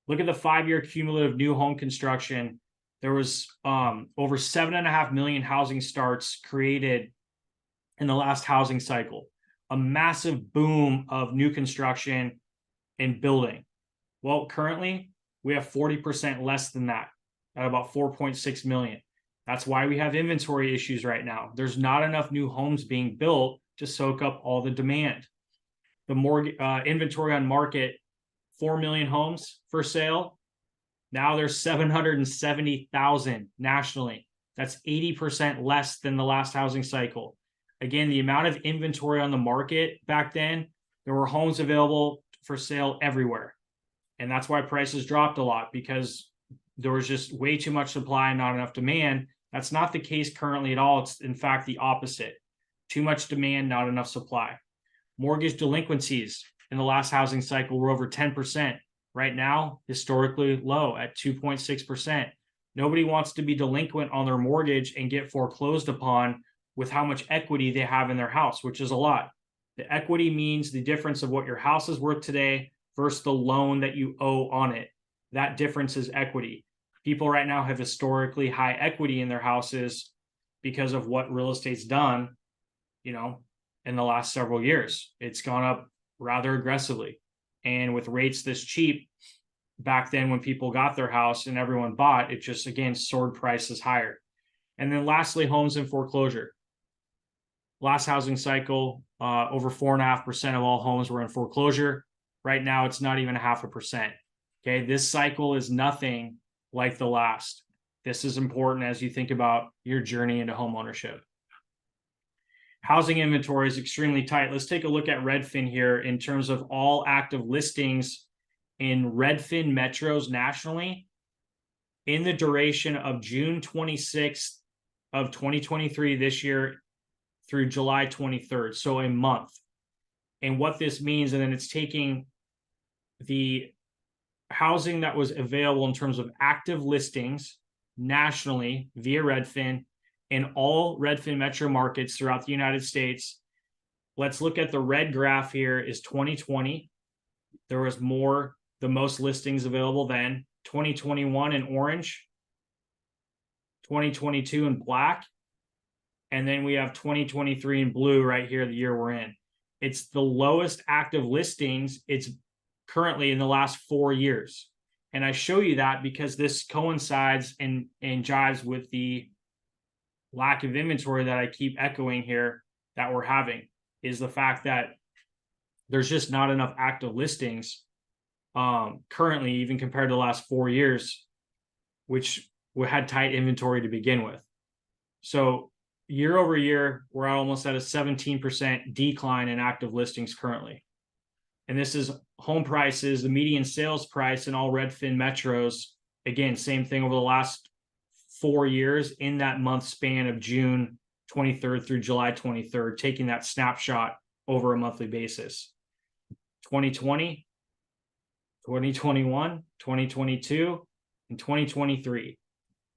Look at the 5-year cumulative new home construction. There was over 7.5 million housing starts created in the last housing cycle. A massive boom of new construction and building. Well, currently we have 40% less than that at about 4.6 million. That's why we have inventory issues right now. There's not enough new homes being built to soak up all the demand. The mortgage inventory on market, 4 million homes for sale. Now there's 770,000 nationally. That's 80% less than the last housing cycle. Again, the amount of inventory on the market back then, there were homes available for sale everywhere. And that's why prices dropped a lot, because there was just way too much supply and not enough demand. That's not the case currently at all. It's in fact the opposite. Too much demand, not enough supply. Mortgage delinquencies in the last housing cycle were over 10%. Right now, historically low at 2.6%. Nobody wants to be delinquent on their mortgage and get foreclosed upon with how much equity they have in their house, which is a lot. The equity means the difference of what your house is worth today versus the loan that you owe on it. That difference is equity. People right now have historically high equity in their houses because of what real estate's done, in the last several years. It's gone up rather aggressively. And with rates this cheap, back then when people got their house and everyone bought, it just, again, soared prices higher. And then lastly, homes in foreclosure. Last housing cycle, over 4.5% of all homes were in foreclosure. Right now, it's not even 0.5%. Okay, this cycle is nothing like the last. This is important as you think about your journey into homeownership. Housing inventory is extremely tight. Let's take a look at Redfin here in terms of all active listings in Redfin metros nationally in the duration of June 26th of 2023 this year through July 23rd, so a month. And what this means, and then it's taking the housing that was available in terms of active listings nationally via Redfin in all Redfin metro markets throughout the United States. Let's look at the red graph here is 2020. There was the most listings available then. 2021 in orange, 2022 in black, and then we have 2023 in blue right here, the year we're in. It's the lowest active listings it's currently in the last 4 years. And I show you that because this coincides and jives with the lack of inventory that I keep echoing here that we're having, is the fact that there's just not enough active listings currently, even compared to the last 4 years, which we had tight inventory to begin with. So year over year, we're almost at a 17% decline in active listings currently. And this is home prices, the median sales price in all Redfin metros. Again, same thing over the last 4 years in that month span of June 23rd through July 23rd, taking that snapshot over a monthly basis. 2020, 2021, 2022, and 2023.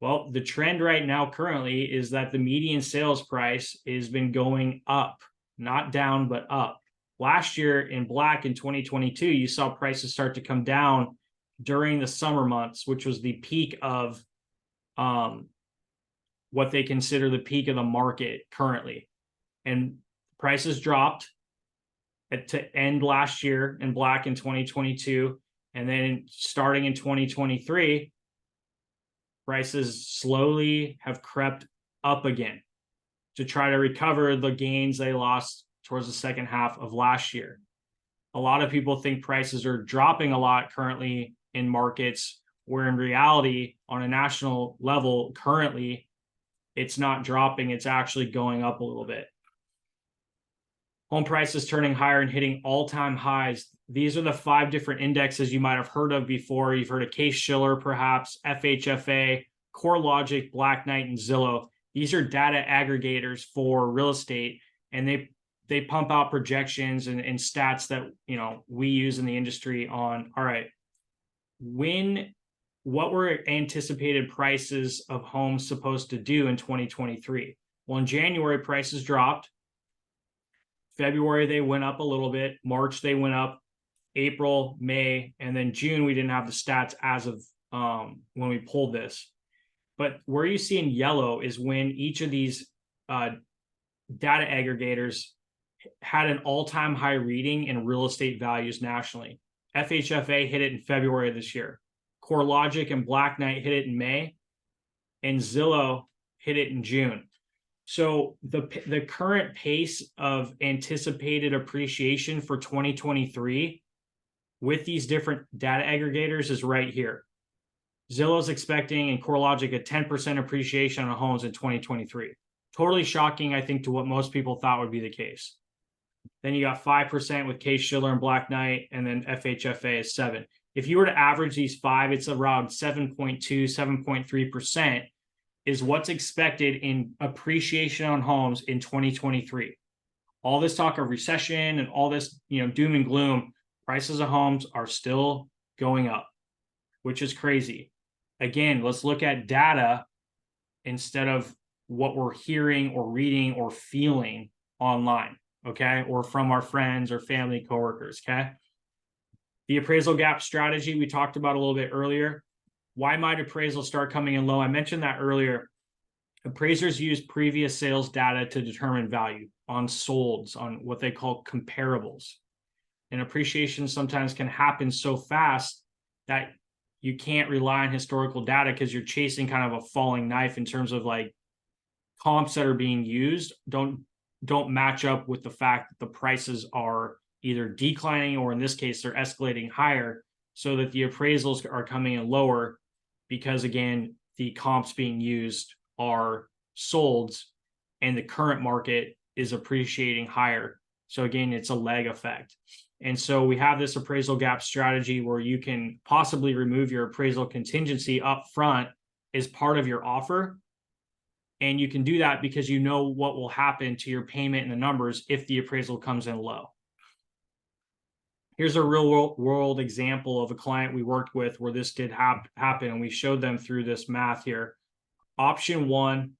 Well, the trend right now currently is that the median sales price has been going up, not down, but up. Last year in black in 2022, you saw prices start to come down during the summer months, which was the peak of what they consider the peak of the market currently. And prices dropped to end last year in black in 2022. And then starting in 2023, prices slowly have crept up again to try to recover the gains they lost towards the second half of last year. A lot of people think prices are dropping a lot currently in markets, where in reality, on a national level, currently, it's not dropping, it's actually going up a little bit. Home prices turning higher and hitting all-time highs. These are the 5 different indexes you might have heard of before. You've heard of Case-Shiller, perhaps, FHFA, CoreLogic, Black Knight, and Zillow. These are data aggregators for real estate, and they pump out projections and stats that we use in the industry on, all right, what were anticipated prices of homes supposed to do in 2023? Well, in January, prices dropped. February, they went up a little bit. March, they went up. April, May, and then June, we didn't have the stats as of when we pulled this. But where you see in yellow is when each of these data aggregators had an all-time high reading in real estate values nationally. FHFA hit it in February of this year. CoreLogic and Black Knight hit it in May, and Zillow hit it in June. So the current pace of anticipated appreciation for 2023 with these different data aggregators is right here. Zillow's expecting and CoreLogic a 10% appreciation on homes in 2023. Totally shocking, I think, to what most people thought would be the case. Then you got 5% with Case-Shiller and Black Knight, and then FHFA is 7%. If you were to average these 5, it's around 7.2, 7.3% is what's expected in appreciation on homes in 2023. All this talk of recession and all this, doom and gloom, prices of homes are still going up, which is crazy. Again, let's look at data instead of what we're hearing or reading or feeling online, okay? Or from our friends or family coworkers, okay? The appraisal gap strategy we talked about a little bit earlier. Why might appraisals start coming in low? I mentioned that earlier. Appraisers use previous sales data to determine value on solds, on what they call comparables. And appreciation sometimes can happen so fast that you can't rely on historical data because you're chasing kind of a falling knife in terms of like comps that are being used don't match up with the fact that the prices are either declining or in this case they're escalating higher, so that the appraisals are coming in lower because again the comps being used are solds and the current market is appreciating higher. So again, it's a lag effect. And so we have this appraisal gap strategy where you can possibly remove your appraisal contingency up front as part of your offer. And you can do that because you know what will happen to your payment and the numbers if the appraisal comes in low. Here's a real world example of a client we worked with where this did happen, and we showed them through this math here. Option 1,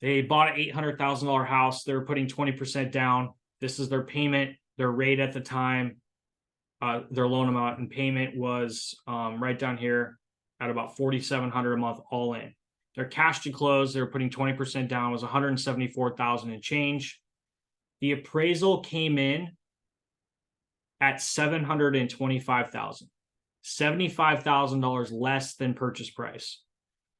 they bought an $800,000 house. They were putting 20% down. This is their payment, their rate at the time, their loan amount, and payment was right down here at about $4,700 a month all in. Their cash to close, they were putting 20% down, was $174,000 and change. The appraisal came in at $725,000, $75,000 less than purchase price.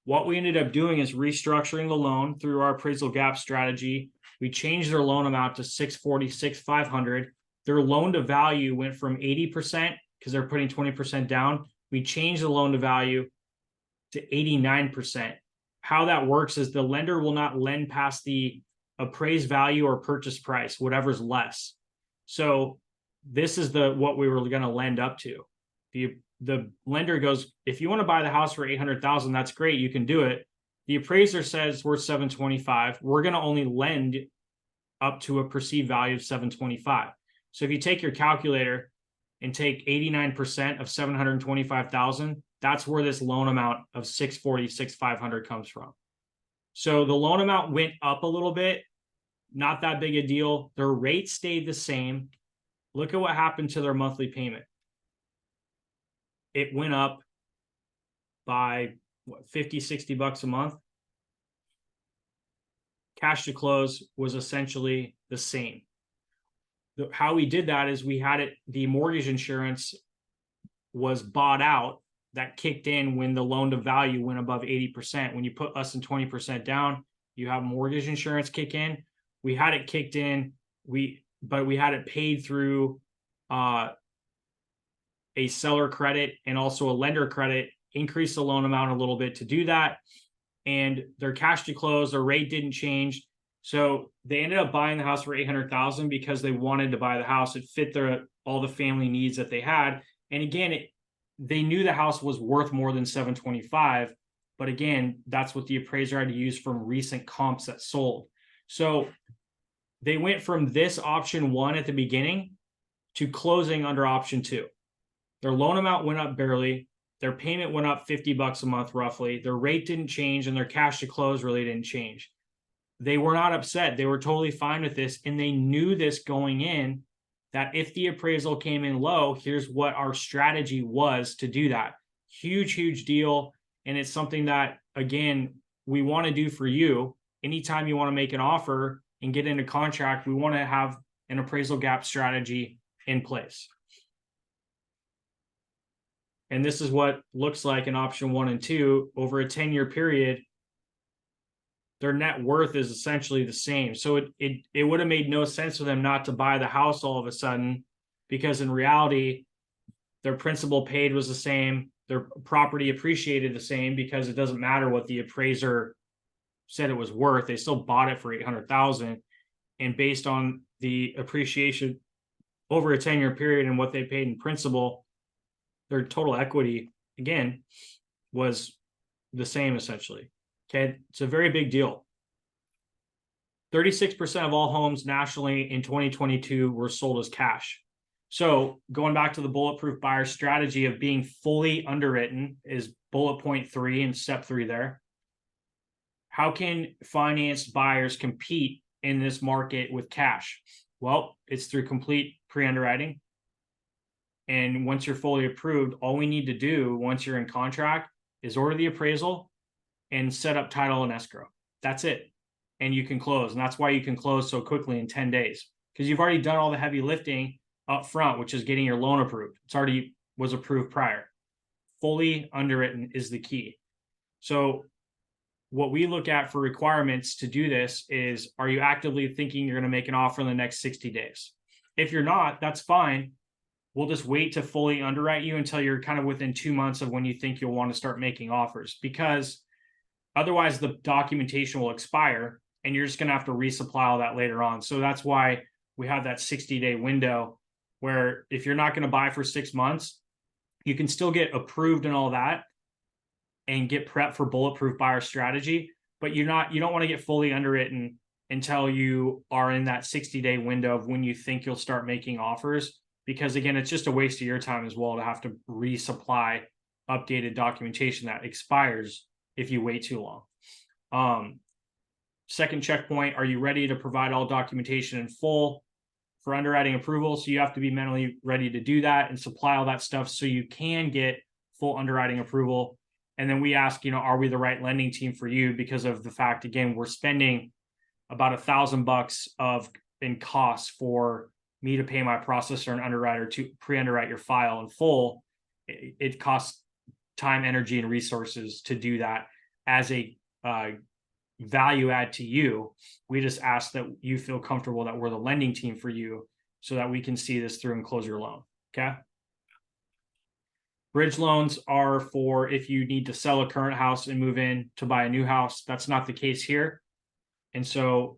What we ended up doing is restructuring the loan through our appraisal gap strategy. We changed their loan amount to $646,500. Their loan to value went from 80% because they're putting 20% down. We changed the loan to value to 89%. How that works is the lender will not lend past the appraised value or purchase price, whatever's less. So this is what we were going to lend up to. The lender goes, if you want to buy the house for 800,000, that's great. You can do it. The appraiser says we're 725. We're going to only lend up to a perceived value of 725. So if you take your calculator and take 89% of 725,000, that's where this loan amount of 646,500 comes from. So the loan amount went up a little bit, not that big a deal. Their rate stayed the same. Look at what happened to their monthly payment. It went up by what, 50, 60 bucks a month. Cash to close was essentially the same. How we did that is we had it, the mortgage insurance was bought out. That kicked in when the loan to value went above 80%. When you put less than 20% down, you have mortgage insurance kick in. We had it kicked in, but we had it paid through a seller credit and also a lender credit, increase the loan amount a little bit to do that. And their cash to close, their rate didn't change. So they ended up buying the house for 800,000 because they wanted to buy the house. It fit all the family needs that they had. And again, they knew the house was worth more than 725. But again, that's what the appraiser had to use from recent comps that sold. So they went from this option 1 at the beginning to closing under option 2. Their loan amount went up barely. Their payment went up 50 bucks a month roughly. Their rate didn't change and their cash to close really didn't change. They were not upset. They were totally fine with this. And they knew this going in, that if the appraisal came in low, here's what our strategy was to do that. Huge, huge deal. And it's something that, again, we want to do for you. Anytime you want to make an offer and get into contract, we want to have an appraisal gap strategy in place. And this is what looks like in option 1 and 2 over a 10-year period. Their net worth is essentially the same. So it would have made no sense for them not to buy the house all of a sudden, because in reality, their principal paid was the same. Their property appreciated the same, because it doesn't matter what the appraiser said it was worth. They still bought it for 800,000. And based on the appreciation over a 10-year period and what they paid in principal, their total equity, again, was the same essentially. Okay, it's a very big deal. 36% of all homes nationally in 2022 were sold as cash. So going back to the bulletproof buyer strategy of being fully underwritten is bullet point 3 and step 3 there. How can financed buyers compete in this market with cash? Well, it's through complete pre-underwriting. And once you're fully approved, all we need to do once you're in contract is order the appraisal and set up title and escrow. That's it. And you can close. And that's why you can close so quickly in 10 days, because you've already done all the heavy lifting up front, which is getting your loan approved. It's already was approved prior. Fully underwritten is the key. So what we look at for requirements to do this is, are you actively thinking you're going to make an offer in the next 60 days? If you're not, that's fine. We'll just wait to fully underwrite you until you're kind of within 2 months of when you think you'll want to start making offers, because otherwise the documentation will expire and you're just going to have to resupply all that later on. So that's why we have that 60-day window where if you're not going to buy for 6 months, you can still get approved and all that and get prepped for bulletproof buyer strategy, but you don't want to get fully underwritten until you are in that 60-day window of when you think you'll start making offers. Because again, it's just a waste of your time as well to have to resupply updated documentation that expires if you wait too long. Second checkpoint, are you ready to provide all documentation in full for underwriting approval? So you have to be mentally ready to do that and supply all that stuff so you can get full underwriting approval. And then we ask, are we the right lending team for you? Because of the fact, again, we're spending about $1,000 in costs for me to pay my processor and underwriter to pre-underwrite your file in full. It costs time, energy, and resources to do that as a value add to you. We just ask that you feel comfortable that we're the lending team for you so that we can see this through and close your loan. Okay. Bridge loans are for if you need to sell a current house and move in to buy a new house. That's not the case here. And so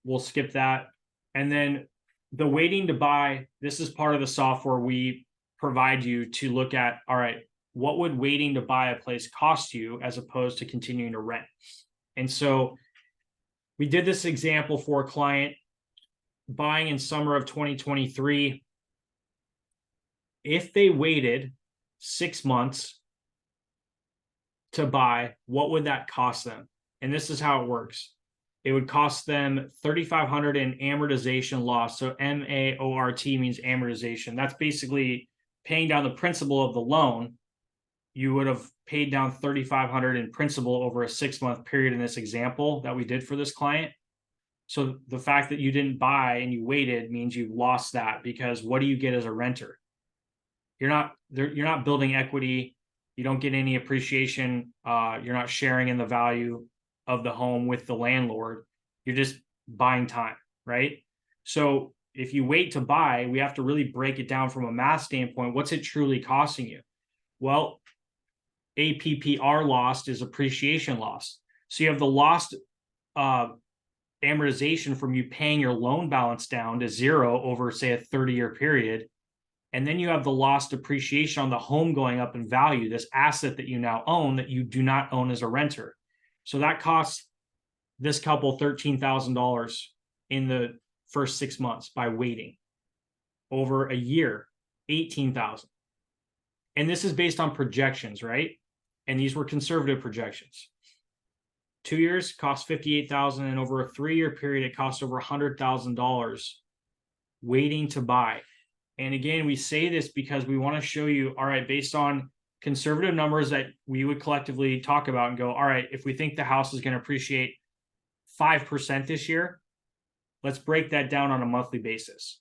we'll skip that. And then the waiting to buy, this is part of the software we provide you to look at, all right, what would waiting to buy a place cost you as opposed to continuing to rent? And so we did this example for a client buying in summer of 2023. If they waited 6 months to buy, what would that cost them? And this is how it works. It would cost them $3,500 in amortization loss. So MAORT means amortization. That's basically paying down the principal of the loan. You would have paid down $3,500 in principal over a 6-month period in this example that we did for this client. So the fact that you didn't buy and you waited means you've lost that, because what do you get as a renter? You're not building equity. You don't get any appreciation. You're not sharing in the value of the home with the landlord. You're just buying time, right? So if you wait to buy, we have to really break it down from a math standpoint. What's it truly costing you? Well, APPR lost is appreciation loss. So you have the lost amortization from you paying your loan balance down to zero over, say, a 30-year period. And then you have the lost appreciation on the home going up in value, this asset that you now own that you do not own as a renter. So that costs this couple $13,000 in the first 6 months by waiting. Over a year, $18,000. And this is based on projections, right? And these were conservative projections. 2 years cost $58,000, and over a 3-year period, it costs over $100,000 waiting to buy. And again, we say this because we want to show you, all right, based on conservative numbers that we would collectively talk about and go, all right, if we think the house is going to appreciate 5% this year, let's break that down on a monthly basis.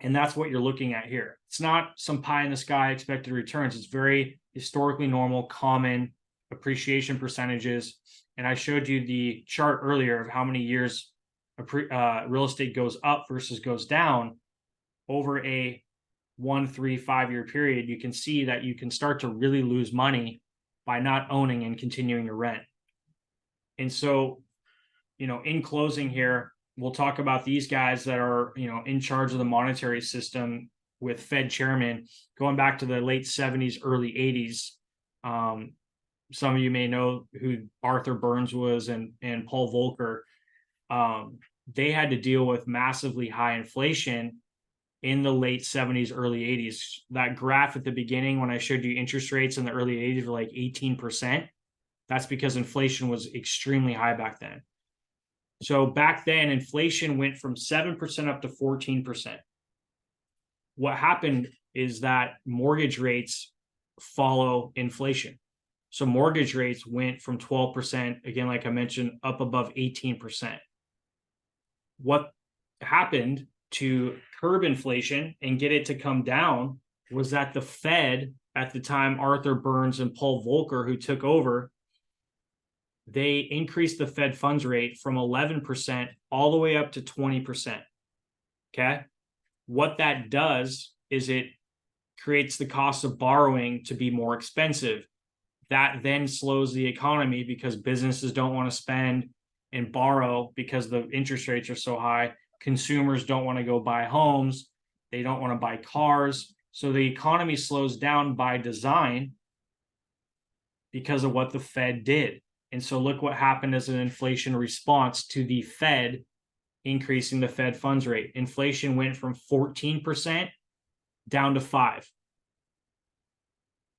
And that's what you're looking at here. It's not some pie in the sky expected returns. It's very historically normal, common appreciation percentages. And I showed you the chart earlier of how many years real estate goes up versus goes down over a 1, 3, 5-year period. You can see that you can start to really lose money by not owning and continuing to rent. And so, in closing here, we'll talk about these guys that are, in charge of the monetary system with Fed chairman going back to the late 70s, early 80s. Some of you may know who Arthur Burns was and Paul Volcker. They had to deal with massively high inflation in the late 70s, early 80s. That graph at the beginning, when I showed you interest rates in the early 80s were like 18%. That's because inflation was extremely high back then. So back then, inflation went from 7% up to 14%. What happened is that mortgage rates follow inflation. So mortgage rates went from 12%, again, like I mentioned, up above 18%. What happened to curb inflation and get it to come down was that the Fed, at the time, Arthur Burns and Paul Volcker, who took over, they increased the Fed funds rate from 11% all the way up to 20%. Okay. What that does is it creates the cost of borrowing to be more expensive. That then slows the economy because businesses don't want to spend and borrow because the interest rates are so high. Consumers don't want to go buy homes. They don't want to buy cars. So the economy slows down by design because of what the Fed did. And so look what happened as an inflation response to the Fed increasing the Fed funds rate. Inflation went from 14% down to 5%.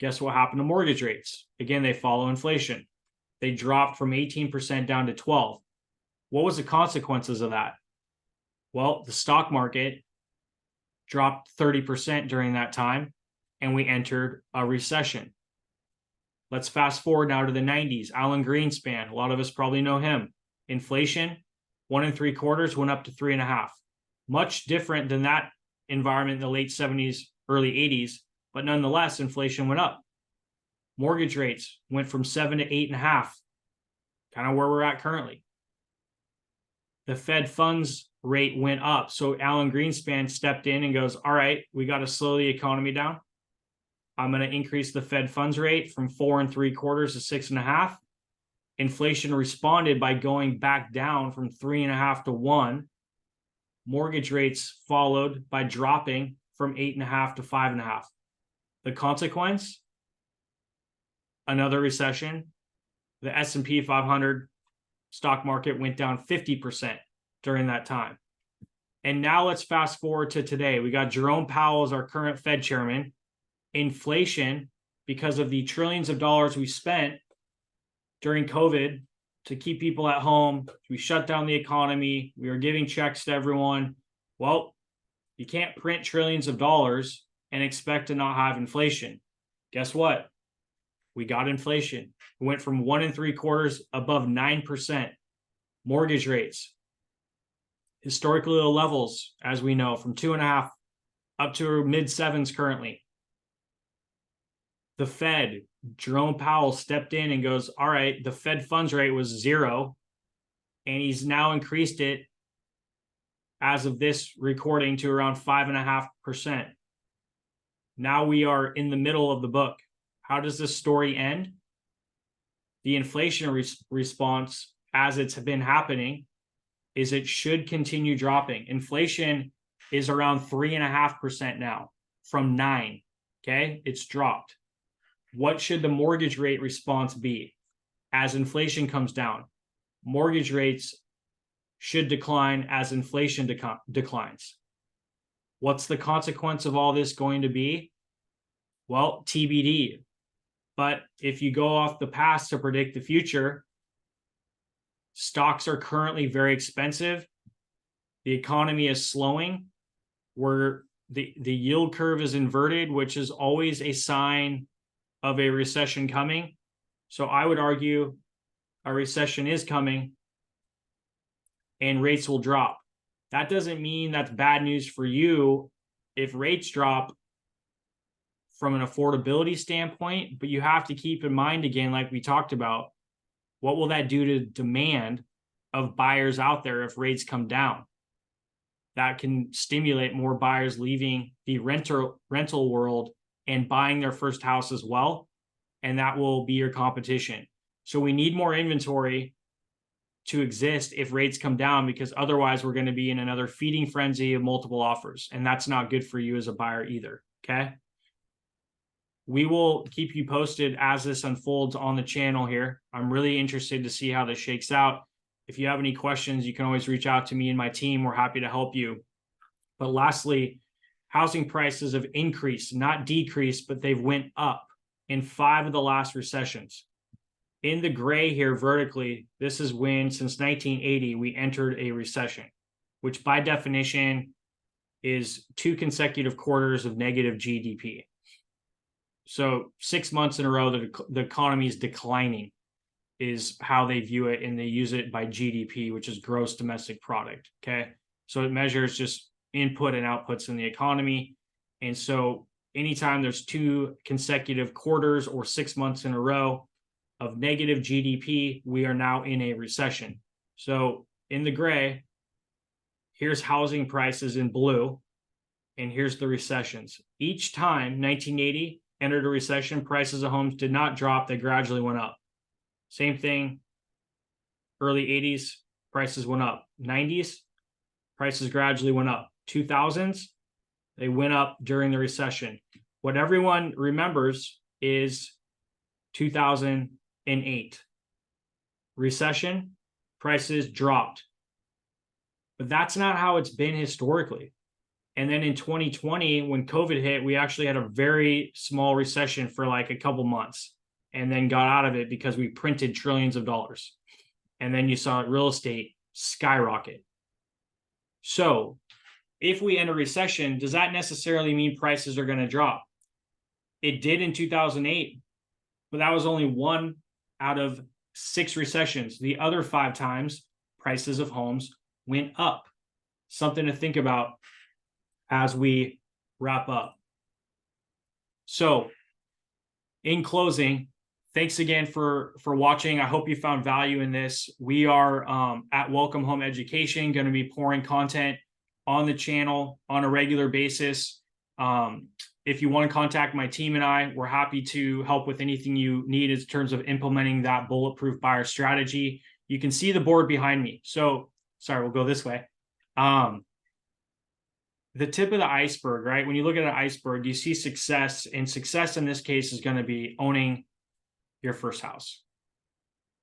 Guess what happened to mortgage rates? Again, they follow inflation. They dropped from 18% down to 12%. What was the consequences of that? Well, the stock market dropped 30% during that time, and we entered a recession. Let's fast forward now to the 90s. Alan Greenspan, a lot of us probably know him. Inflation, 1 3/4 went up to 3.5. Much different than that environment in the late 70s, early 80s, but nonetheless, inflation went up. Mortgage rates went from 7 to 8.5, kind of where we're at currently. The Fed funds rate went up. So Alan Greenspan stepped in and goes, all right, we got to slow the economy down. I'm going to increase the Fed funds rate from 4 3/4 to 6.5. Inflation responded by going back down from 3.5 to 1. mortgage rates followed by dropping from 8.5 to 5.5. The consequence, another recession. The S&P 500 stock market went down 50% during that time. And now let's fast forward to today. We got Jerome Powell as our current Fed chairman. Inflation, because of the trillions of dollars we spent during COVID to keep people at home, we shut down the economy, we are giving checks to everyone. Well, you can't print trillions of dollars and expect to not have inflation. Guess what? We got inflation. It went from 1 3/4 above 9%. Mortgage rates, historically low levels, as we know, from 2.5 up to mid 7s currently. The Fed, Jerome Powell stepped in and goes, all right, the Fed funds rate was 0, and he's now increased it as of this recording to around 5.5%. Now we are in the middle of the book. How does this story end? The inflation response, as it's been happening, is it should continue dropping. Inflation is around 3.5% now from 9. Okay, it's dropped. What should the mortgage rate response be as inflation comes down? Mortgage rates should decline as inflation declines. What's the consequence of all this going to be? Well, TBD. But if you go off the past to predict the future, stocks are currently very expensive. The economy is slowing, where the yield curve is inverted, which is always a sign of a recession coming. So I would argue a recession is coming and rates will drop. That doesn't mean that's bad news for you if rates drop from an affordability standpoint, but you have to keep in mind, again, like we talked about, what will that do to demand of buyers out there if rates come down? That can stimulate more buyers leaving the rental world and buying their first house as well. And that will be your competition. So we need more inventory to exist if rates come down, because otherwise we're going to be in another feeding frenzy of multiple offers. And that's not good for you as a buyer either. Okay. We will keep you posted as this unfolds on the channel here. I'm really interested to see how this shakes out. If you have any questions, you can always reach out to me and my team. We're happy to help you. But lastly, housing prices have increased, not decreased, but they've went up in 5 of the last recessions. In the gray here vertically, this is when, since 1980, we entered a recession, which by definition is 2 consecutive quarters of negative GDP. So 6 months in a row that the economy is declining is how they view it, and they use it by GDP, which is gross domestic product. Okay. So it measures just input and outputs in the economy. And so anytime there's 2 consecutive quarters or 6 months in a row of negative GDP, we are now in a recession. So in the gray, here's housing prices in blue, and here's the recessions. Each time 1980 entered a recession, prices of homes did not drop, they gradually went up. Same thing, early 80s, prices went up. 90s, prices gradually went up. 2000s, they went up during the recession. What everyone remembers is 2008. Recession, prices dropped. But that's not how it's been historically. And then in 2020, when COVID hit, we actually had a very small recession for like a couple months, and then got out of it because we printed trillions of dollars. And then you saw real estate skyrocket. So if we enter recession, does that necessarily mean prices are going to drop? It did in 2008, but that was only 1 out of 6 recessions. The other 5 times, prices of homes went up. Something to think about as we wrap up. So in closing, thanks again for watching. I hope you found value in this. We are at Welcome Home Education going to be pouring content on the channel on a regular basis. If you want to contact my team and I, we're happy to help with anything you need in terms of implementing that bulletproof buyer strategy. You can see the board behind me. So sorry, we'll go this way. the tip of the iceberg, right? When you look at an iceberg, you see success, and success in this case is going to be owning your first house.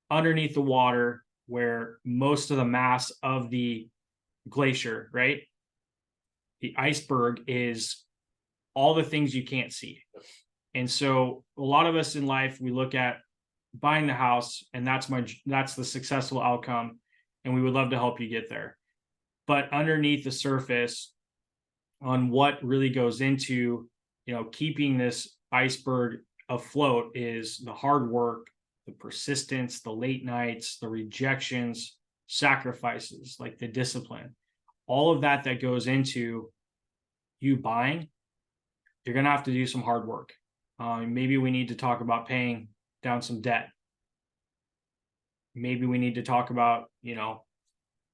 Underneath the water, where most of the mass of the glacier, right? The iceberg is all the things you can't see. And so a lot of us in life, we look at buying the house, and that's the successful outcome, and we would love to help you get there. But underneath the surface, on what really goes into, keeping this iceberg afloat, is the hard work, the persistence, the late nights, the rejections, sacrifices, like the discipline, all of that goes into you buying. You're going to have to do some hard work. Maybe we need to talk about paying down some debt. Maybe we need to talk about,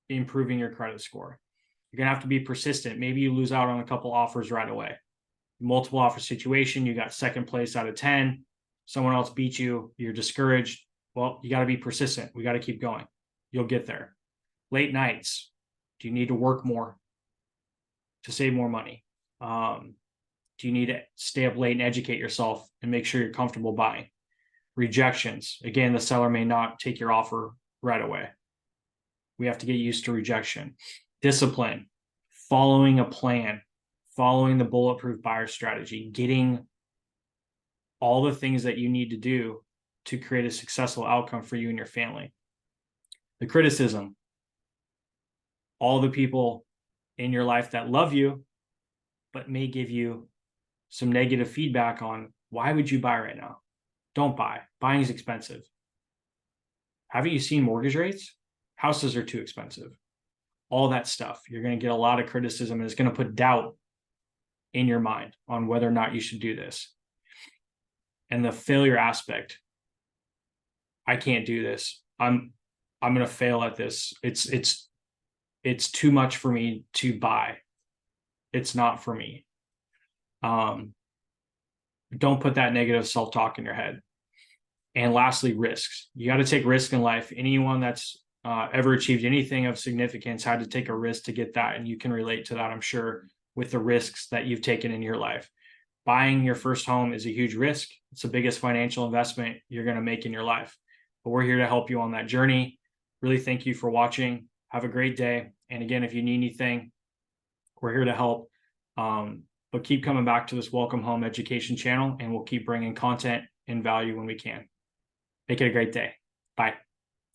improving your credit score. You're going to have to be persistent. Maybe you lose out on a couple offers right away. Multiple offer situation, you got second place out of 10. Someone else beat you. You're discouraged. Well, you got to be persistent. We got to keep going. You'll get there. Late nights. Do you need to work more to save more money? Do you need to stay up late and educate yourself and make sure you're comfortable buying? Rejections. Again, the seller may not take your offer right away. We have to get used to rejection. Discipline. Following a plan. Following the bulletproof buyer strategy. Getting all the things that you need to do to create a successful outcome for you and your family. The criticism. All the people in your life that love you, but may give you some negative feedback on, why would you buy right now? Don't buy. Buying is expensive. Haven't you seen mortgage rates? Houses are too expensive. All that stuff. You're going to get a lot of criticism, and it's going to put doubt in your mind on whether or not you should do this. And the failure aspect. I can't do this. I'm going to fail at this. It's too much for me to buy. It's not for me. Don't put that negative self-talk in your head. And lastly, risks. You got to take risks in life. Anyone that's ever achieved anything of significance had to take a risk to get that. And you can relate to that, I'm sure, with the risks that you've taken in your life. Buying your first home is a huge risk. It's the biggest financial investment you're going to make in your life. But we're here to help you on that journey. Really thank you for watching. Have a great day. And again, if you need anything, we're here to help. But keep coming back to this Welcome Home Education channel, and we'll keep bringing content and value when we can. Make it a great day. Bye.